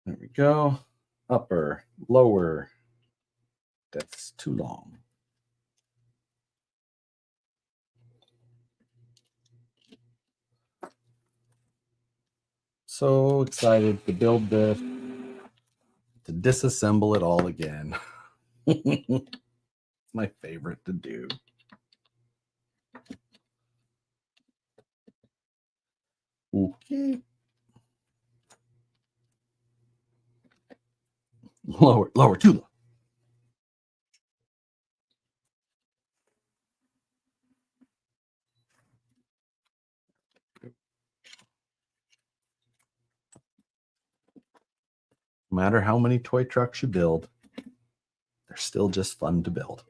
there we go. Upper, lower. That's too long. So excited to build this, to disassemble it all again. It's my favorite to do. Okay. Lower, too low. No matter how many toy trucks you build, they're still just fun to build.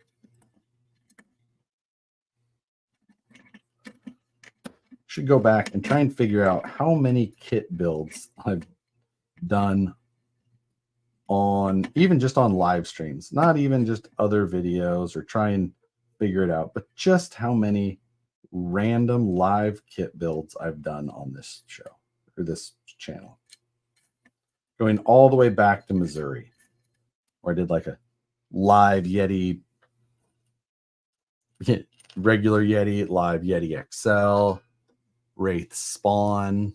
Should go back and try and figure out how many kit builds I've done on, even just on live streams, not even just other videos, or try and figure it out, but just how many random live kit builds I've done on this show or this channel. Going all the way back to Missouri, where I did like a live Yeti, regular Yeti, live Yeti XL, Wraith Spawn.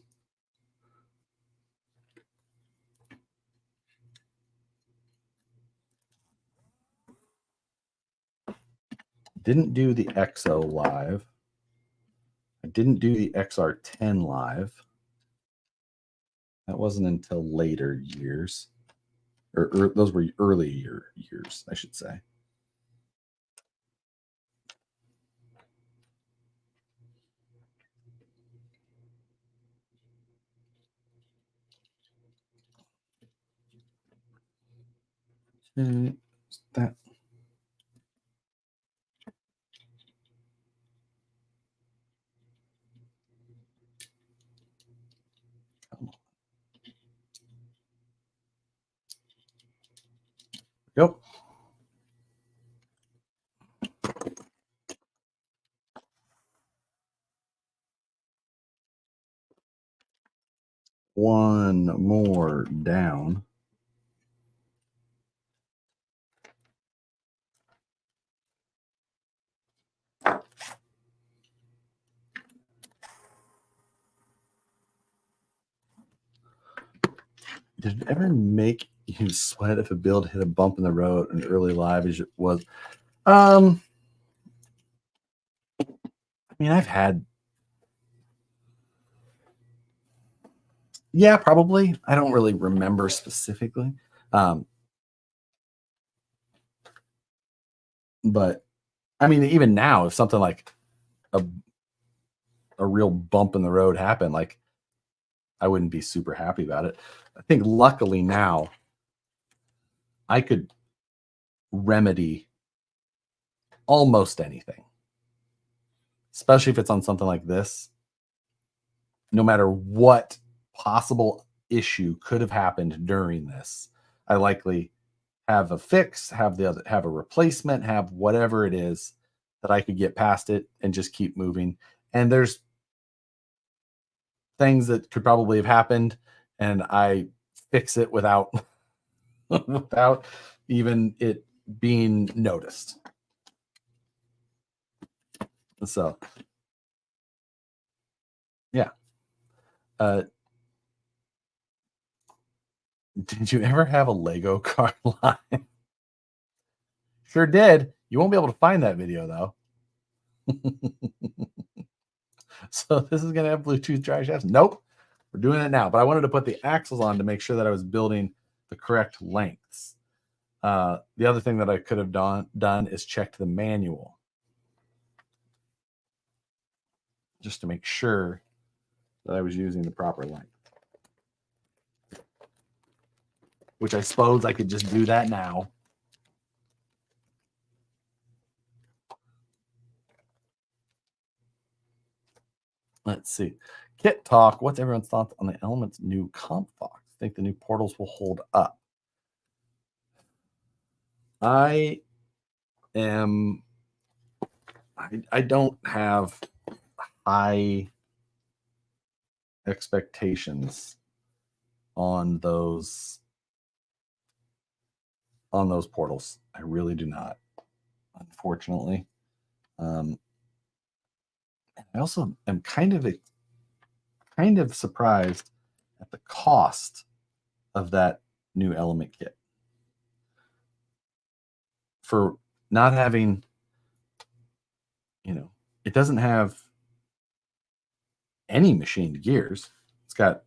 Didn't do the XO live. I didn't do the XR10 live. That wasn't until later years. Or those were early years, I should say. That. Yep. One more down. Did it ever make you sweat if a build hit a bump in the road in early live as it was? I mean, I've had, yeah, probably. I don't really remember specifically. But I mean, even now, if something like a real bump in the road happened, like, I wouldn't be super happy about it. I think luckily now I could remedy almost anything, especially if it's on something like this. No matter what possible issue could have happened during this, I likely have a fix, have a replacement, have whatever it is that I could get past it and just keep moving. And there's things that could probably have happened and I fix it without without even it being noticed. So Did you ever have a Lego car line? Sure did. You won't be able to find that video though. So this is going to have Bluetooth drive shafts? Nope. We're doing it now. But I wanted to put the axles on to make sure that I was building the correct lengths. The other thing that I could have done is checked the manual, just to make sure that I was using the proper length. Which I suppose I could just do that now. Let's see. Kit talk. What's everyone's thoughts on the Element's new comp box? Think the new portals will hold up? I don't have high expectations on those portals. I really do not, unfortunately. I also am kind of surprised at the cost of that new element kit. For not having, it doesn't have any machined gears. It's got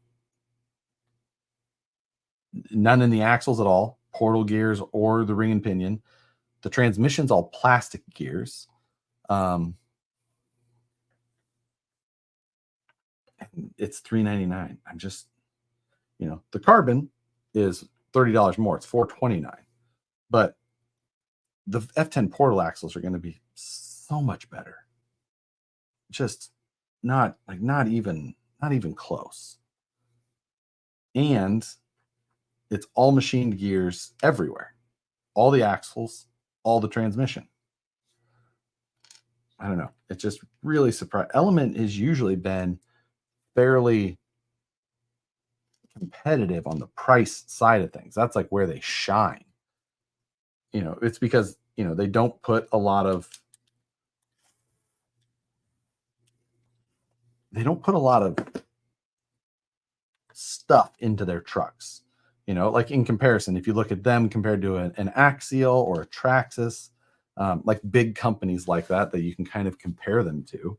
none in the axles at all, portal gears or the ring and pinion. The transmission's all plastic gears. It's $399. I'm just, the carbon is $30 more. It's $429. But the F10 portal axles are going to be so much better. Just not even close. And it's all machined gears everywhere. All the axles, all the transmission. I don't know. It's just really surprised. Element has usually been fairly competitive on the price side of things. That's like where they shine. It's because, they don't put a lot of stuff into their trucks. Like in comparison, if you look at them compared to an Axial or a Traxxas, like big companies like that you can kind of compare them to,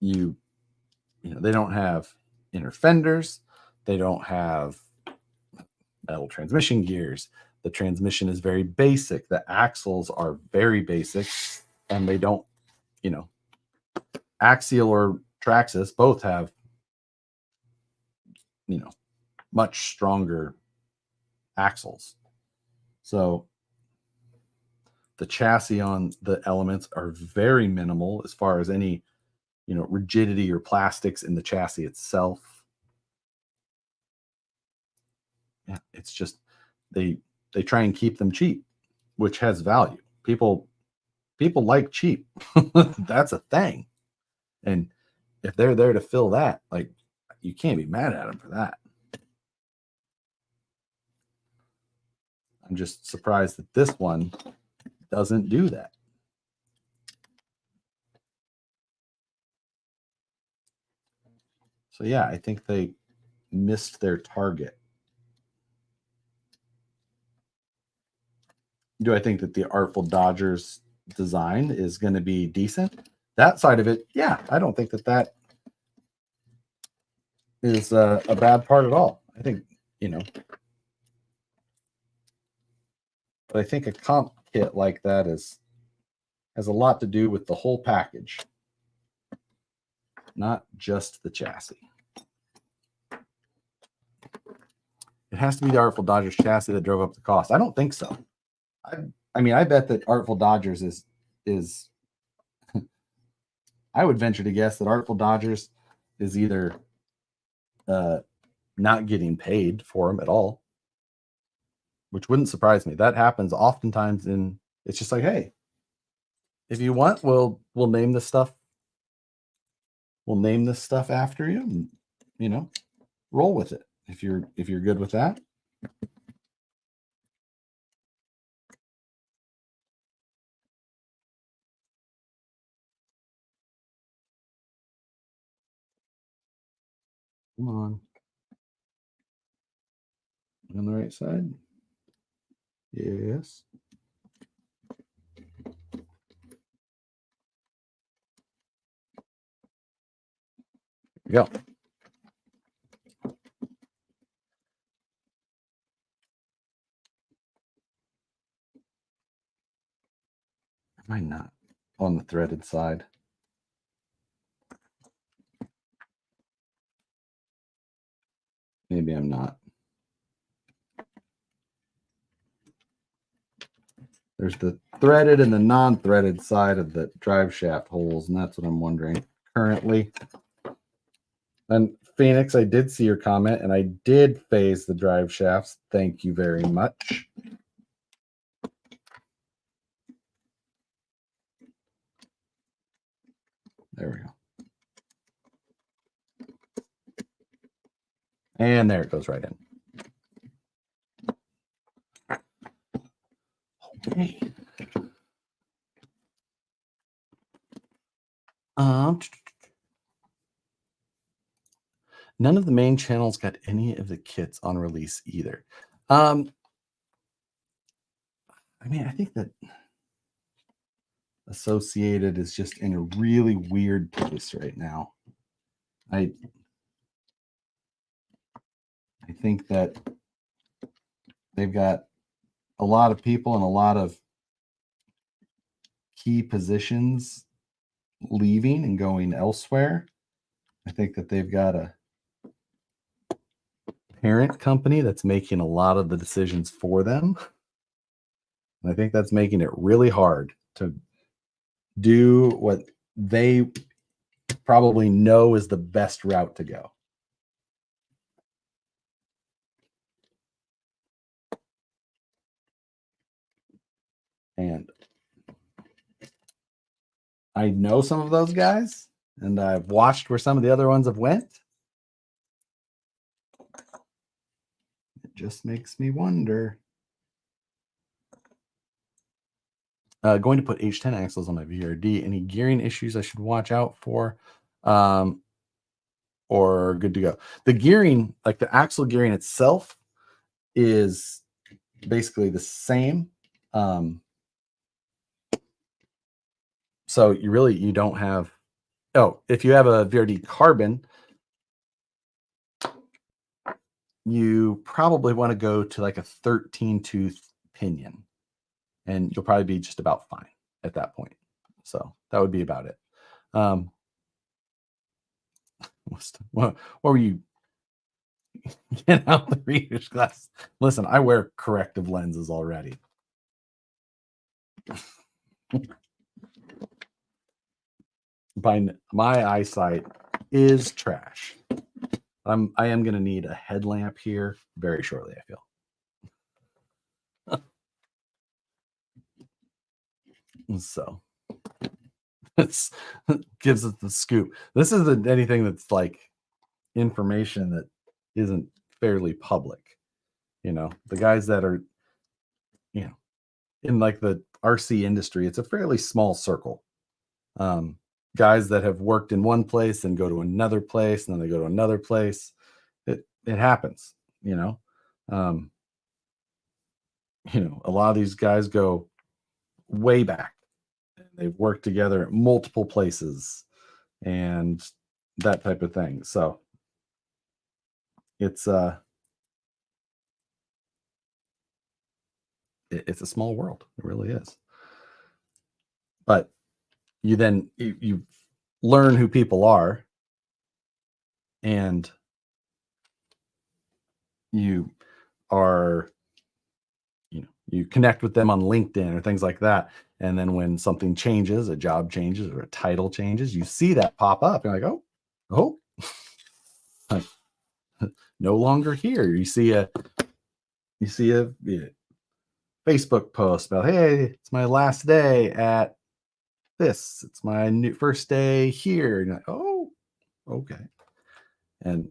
they don't have inner fenders, they don't have metal transmission gears. The transmission is very basic. The axles are very basic, and they don't, Axial or Traxxas both have, much stronger axles. So the chassis on the Elements are very minimal as far as any, rigidity or plastics in the chassis itself. Yeah, it's just they try and keep them cheap, which has value. People like cheap. That's a thing. And if they're there to fill that, like, you can't be mad at them for that. I'm just surprised that this one doesn't do that. So yeah, I think they missed their target. Do I think that the Artful Dodgers design is going to be decent? That side of it, yeah, I don't think that is a bad part at all. I think, but I think a comp kit like that has a lot to do with the whole package, not just the chassis. It has to be the Artful Dodgers chassis that drove up the cost. I don't think so. I mean, I bet that Artful Dodgers is I would venture to guess that Artful Dodgers is either not getting paid for them at all, which wouldn't surprise me. That happens oftentimes. It's just like, hey, if you want, we'll name this stuff. We'll name this stuff after you, and roll with it if you're good with that. Come on. On the right side? Yes. There we go. Am I not on the threaded side? Maybe I'm not. There's the threaded and the non-threaded side of the drive shaft holes, and that's what I'm wondering currently. And Phoenix, I did see your comment, and I did phase the drive shafts. Thank you very much. There we go. And there it goes right in. Okay. None of the main channels got any of the kits on release either. I mean, I think that Associated is just in a really weird place right now. I think that they've got a lot of people in a lot of key positions leaving and going elsewhere. I think that they've got a parent company that's making a lot of the decisions for them. And I think that's making it really hard to do what they probably know is the best route to go. And I know some of those guys, and I've watched where some of the other ones have went. It just makes me wonder. Going to put H10 axles on my VRD. Any gearing issues I should watch out for? Or good to go? The gearing, like the axle gearing itself, is basically the same. So you don't have, if you have a VRD carbon, you probably want to go to like a 13 tooth pinion, and you'll probably be just about fine at that point. So that would be about it. What were you? Get out the reader's glass. Listen, I wear corrective lenses already. My eyesight is trash. I am going to need a headlamp here very shortly, I feel. So it gives us the scoop. This isn't anything that's like information that isn't fairly public. The guys that are, in like the RC industry, it's a fairly small circle. Guys that have worked in one place and go to another place, and then they go to another place. It happens, a lot of these guys go way back. They've worked together at multiple places and that type of thing. So it's it's a small world. It really is. But you learn who people are, and you are, you connect with them on LinkedIn or things like that. And then when something changes, a job changes or a title changes, you see that pop up. You're like, oh, no longer here. You see a Facebook post about, hey, it's my last day at this. It's my first day here. And you're like, oh, okay. And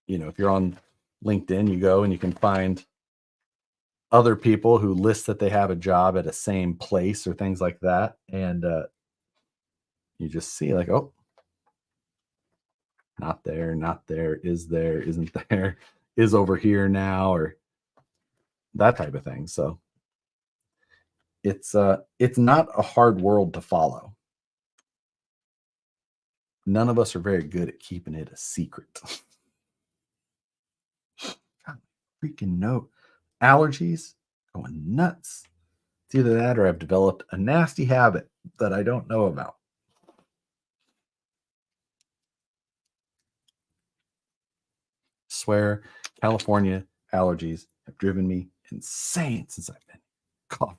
if you're on LinkedIn, you go and you can find other people who list that they have a job at a same place or things like that. And you just see like, oh, not there, not there, is there, isn't there, is over here now, or that type of thing. So it's not a hard world to follow. None of us are very good at keeping it a secret. God, freaking no. Allergies going nuts. It's either that or I've developed a nasty habit that I don't know about. Swear, California allergies have driven me insane since I've been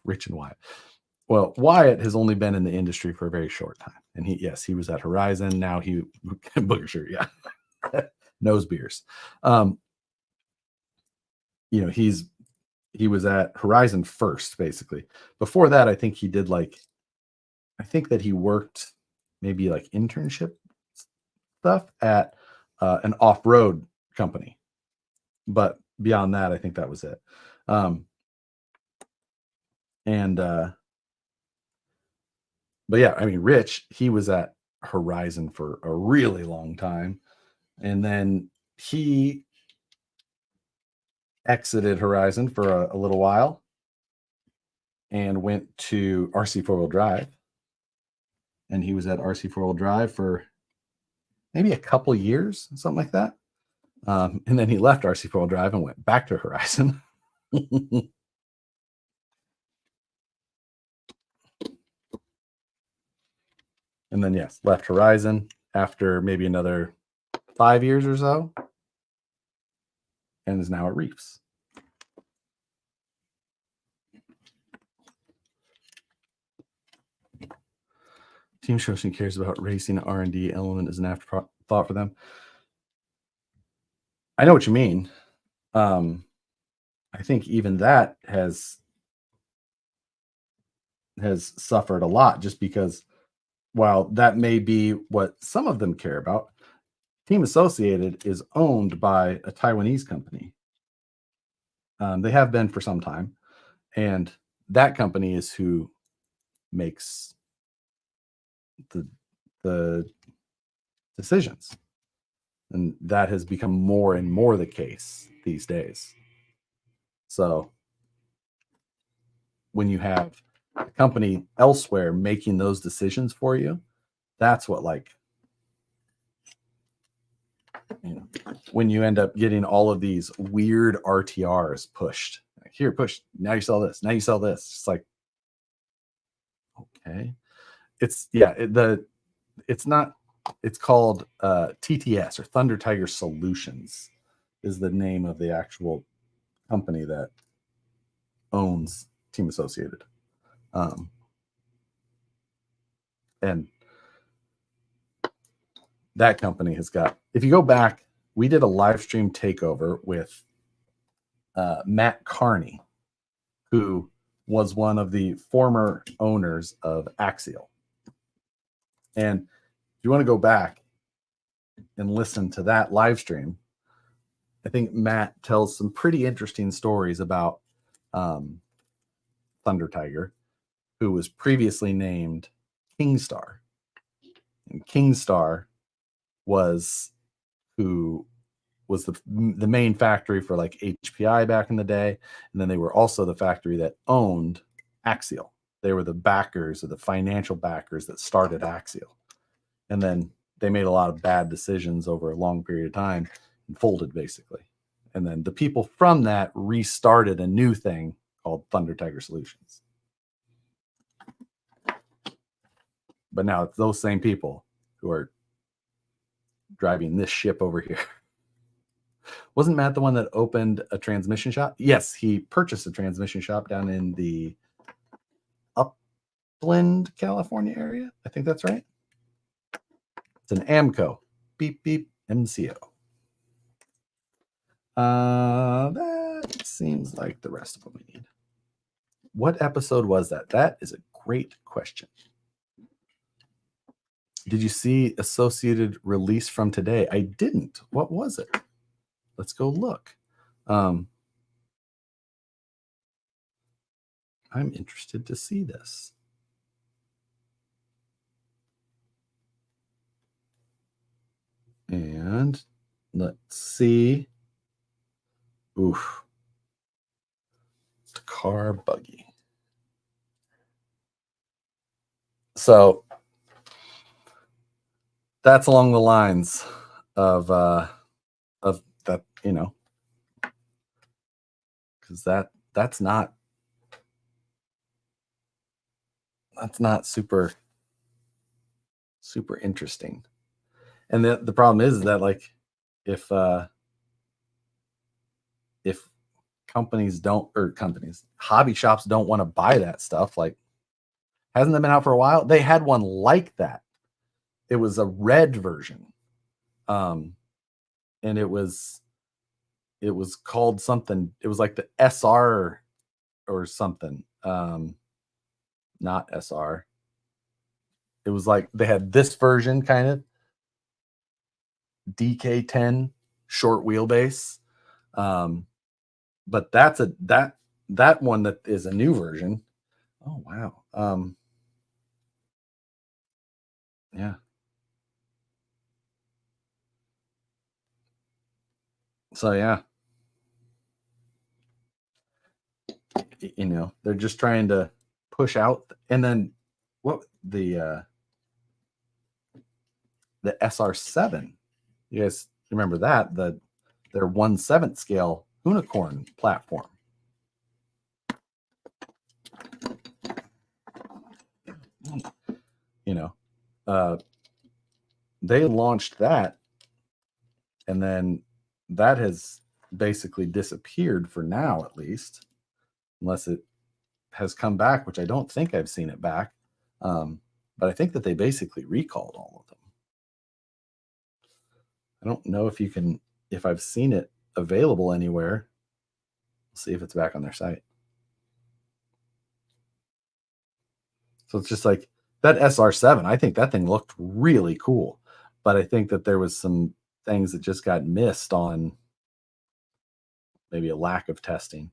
rich and Wyatt. Well, Wyatt has only been in the industry for a very short time. And he was at Horizon. Now he booger shirt, yeah. Nose beers. He was at Horizon first, basically. Before that, I think he did that he worked maybe like internship stuff at an off-road company. But beyond that, I think that was it. But yeah, I mean, Rich, he was at Horizon for a really long time. And then he exited Horizon for a little while and went to RC 4-wheel drive. And he was at RC 4-wheel drive for maybe a couple years, something like that. And then he left RC 4-wheel drive and went back to Horizon. And then, yes, left Horizon after maybe another 5 years or so, and is now at Reefs. Team Shoshin cares about racing. R&D element is an afterthought for them. I know what you mean. I think even that has suffered a lot, just because while that may be what some of them care about, Team Associated is owned by a Taiwanese company. They have been for some time, and that company is who makes the decisions, and that has become more and more the case these days. So when you have a company elsewhere making those decisions for you, that's what, when you end up getting all of these weird RTRs pushed, like, here, push, now you sell this, now you sell this. It's like, okay, it's called TTS, or Thunder Tiger Solutions is the name of the actual company that owns Team Associated. And that company has got, if you go back, we did a live stream takeover with Matt Carney, who was one of the former owners of Axial. And if you want to go back and listen to that live stream, I think Matt tells some pretty interesting stories about Thunder Tiger, who was previously named Kingstar. And Kingstar was who was the main factory for like HPI back in the day. And then they were also the factory that owned Axial. They were the backers, or the financial backers that started Axial. And then they made a lot of bad decisions over a long period of time and folded, basically. And then the people from that restarted a new thing called Thunder Tiger Solutions. But now it's those same people who are driving this ship over here. Wasn't Matt the one that opened a transmission shop? Yes, he purchased a transmission shop down in the Upland, California area. I think that's right. It's an AMCO. Beep, beep, MCO. That seems like the rest of what we need. What episode was that? That is a great question. Did you see Associated release from today? I didn't. What was it? Let's go look. I'm interested to see this. And Let's see. Oof. The car buggy. So that's along the lines of that, you know, because that's not super interesting. And the problem is that, like, if hobby shops don't want to buy that stuff, like, hasn't that been out for a while? They had one like that. It was a red version. And it was called something. It was like the SR or something. Not SR. It was like they had this version, kind of DK10 short wheelbase. But that's that one that is a new version. Oh wow. Yeah. So yeah. You know, they're just trying to push out. And then what the SR7, you guys remember that, their 1/7 scale unicorn platform. You know, they launched that, and then that has basically disappeared for now, at least, unless it has come back, which I don't think I've seen it back. But I think that they basically recalled all of them. I don't know if I've seen it available anywhere. We'll see if it's back on their site. So it's just like that SR7. I think that thing looked really cool, but I think that there was some things that just got missed on, maybe a lack of testing,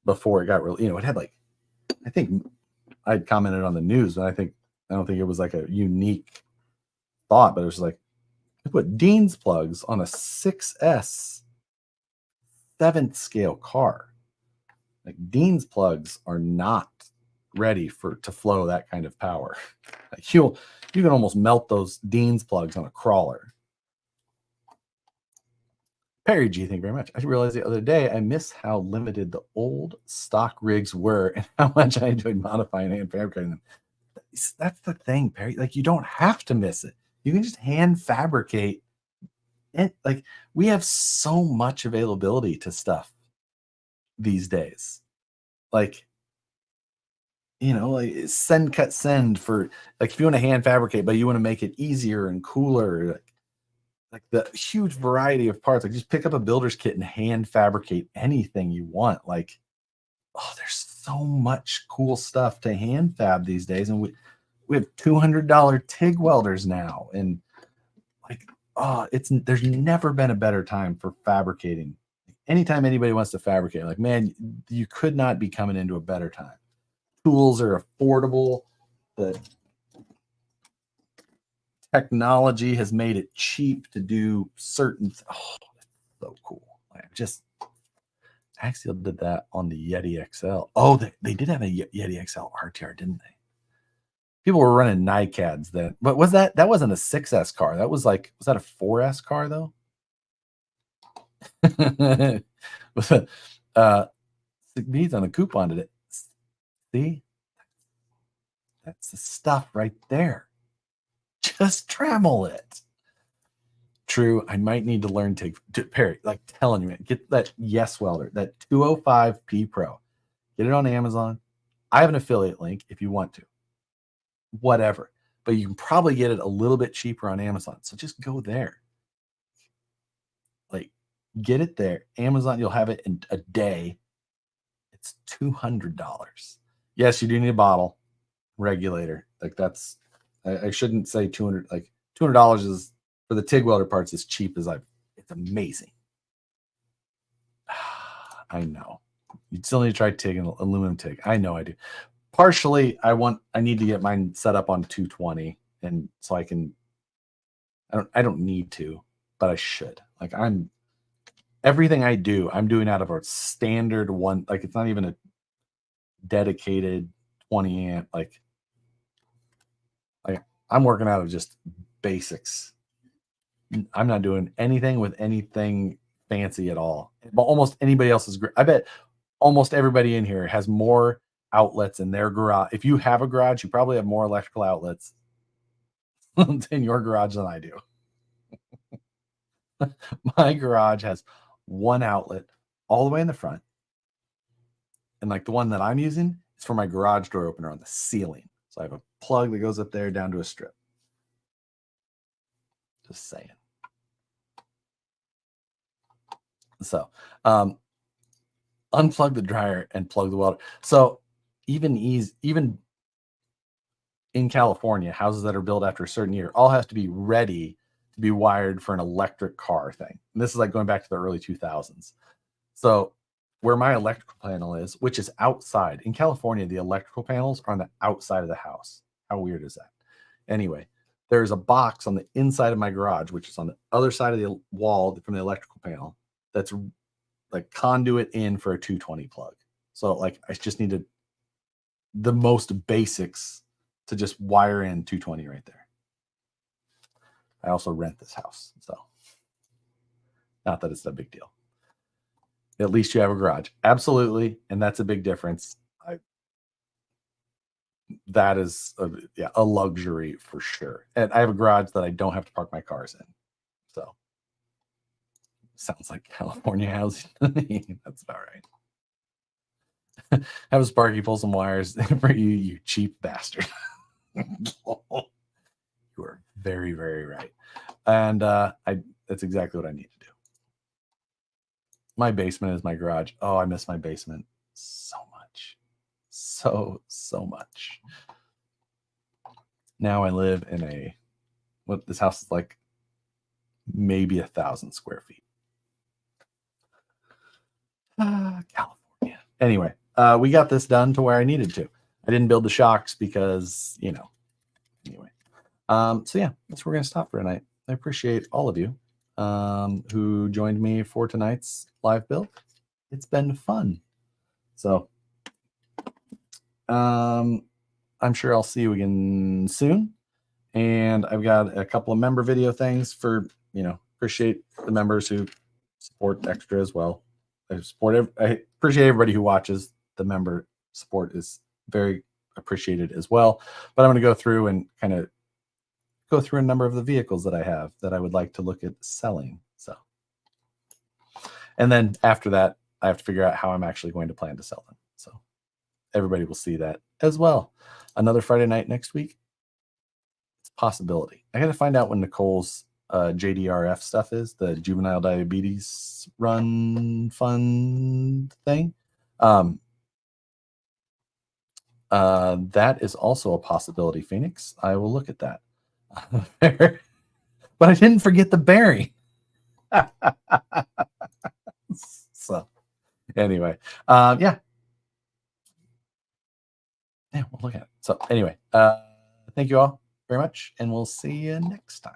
before it got really, it had, like, I think I'd commented on the news, and I don't think it was like a unique thought, but it was like, I put Dean's plugs on a 6S 7th scale car. Like, Dean's plugs are not ready to flow that kind of power. Like, you can almost melt those Dean's plugs on a crawler. Perry G, thank you very much. I realized the other day I miss how limited the old stock rigs were and how much I enjoyed modifying and fabricating them. That's the thing, Perry. Like, you don't have to miss it. You can just hand fabricate it. Like, we have so much availability to stuff these days. Like, like send, cut, send for, like, if you want to hand fabricate, but you want to make it easier and cooler, like the huge variety of parts. Like, just pick up a builder's kit and hand fabricate anything you want. Like, oh, there's so much cool stuff to hand fab these days. And we have $200 TIG welders now. And, like, oh, there's never been a better time for fabricating. Anytime anybody wants to fabricate, like, man, you could not be coming into a better time. Tools are affordable. The technology has made it cheap to do certain. Oh, that's so cool! Axial did that on the Yeti XL. Oh, they did have a Yeti XL RTR, didn't they? People were running NiCads then. But that wasn't a 6S car? That was like, was that a 4S car though? Beads on the coupon today. See, that's the stuff right there. Just Dremel it. True, I might need to learn to Perry, like, telling you, man, get that Yes Welder, that 205P Pro. Get it on Amazon. I have an affiliate link if you want to. Whatever. But you can probably get it a little bit cheaper on Amazon. So just go there. Like, get it there. Amazon, you'll have it in a day. It's $200. Yes, you do need a bottle regulator. Like, that's, I shouldn't say 200. Like, $200 is, for the TIG welder parts, as cheap as it's amazing. I know. You still need to try TIG and aluminum TIG. I know I do. Partially, I need to get mine set up on 220, and so I can I don't need to, but I should. Like everything I do, I'm doing out of a standard one. Like it's not even a dedicated 20 amp. Like I'm working out of just basics. I'm not doing anything with anything fancy at all. But almost anybody else's, I bet almost everybody in here has more outlets in their garage. If you have a garage, you probably have more electrical outlets in your garage than I do. My garage has one outlet all the way in the front. And like the one that I'm using is for my garage door opener on the ceiling. So I have a plug that goes up there down to a strip. Just saying. So unplug the dryer and plug the welder. So even in California, houses that are built after a certain year all have to be ready to be wired for an electric car thing. And this is like going back to the early 2000s. So where my electrical panel is, which is outside in California, the electrical panels are on the outside of the house. How weird is that? Anyway, there's a box on the inside of my garage, which is on the other side of the wall from the electrical panel. That's like conduit in for a 220 plug. So like I just needed the most basics to just wire in 220 right there. I also rent this house, so not that it's a big deal. At least you have a garage. Absolutely. And that's a big difference. That is a luxury for sure. And I have a garage that I don't have to park my cars in. So sounds like California housing to me. That's about right. Have a Sparky pull some wires for you, you cheap bastard. You are very, very right. And that's exactly what I need to do. My basement is my garage. Oh, I miss my basement so much. So much. Now I live in what this house is like maybe 1,000 square feet. California. Anyway, we got this done to where I needed to. I didn't build the shocks because, anyway. So yeah, that's where we're going to stop for tonight. I appreciate all of you who joined me for tonight's live build. It's been fun. So I'm sure I'll see you again soon. And I've got a couple of member video things for, appreciate the members who support extra as well. I appreciate everybody who watches. The member support is very appreciated as well. But I'm going to go through and kind of go through a number of the vehicles that I have that I would like to look at selling. So, and then after that, I have to figure out how I'm actually going to plan to sell them. So everybody will see that as well. Another Friday night next week. It's a possibility. I got to find out when Nicole's JDRF stuff is, the juvenile diabetes run fund thing. That is also a possibility, Phoenix. I will look at that. But I didn't forget the bearing. So anyway, yeah, we'll look at it. So anyway, thank you all very much, and we'll see you next time.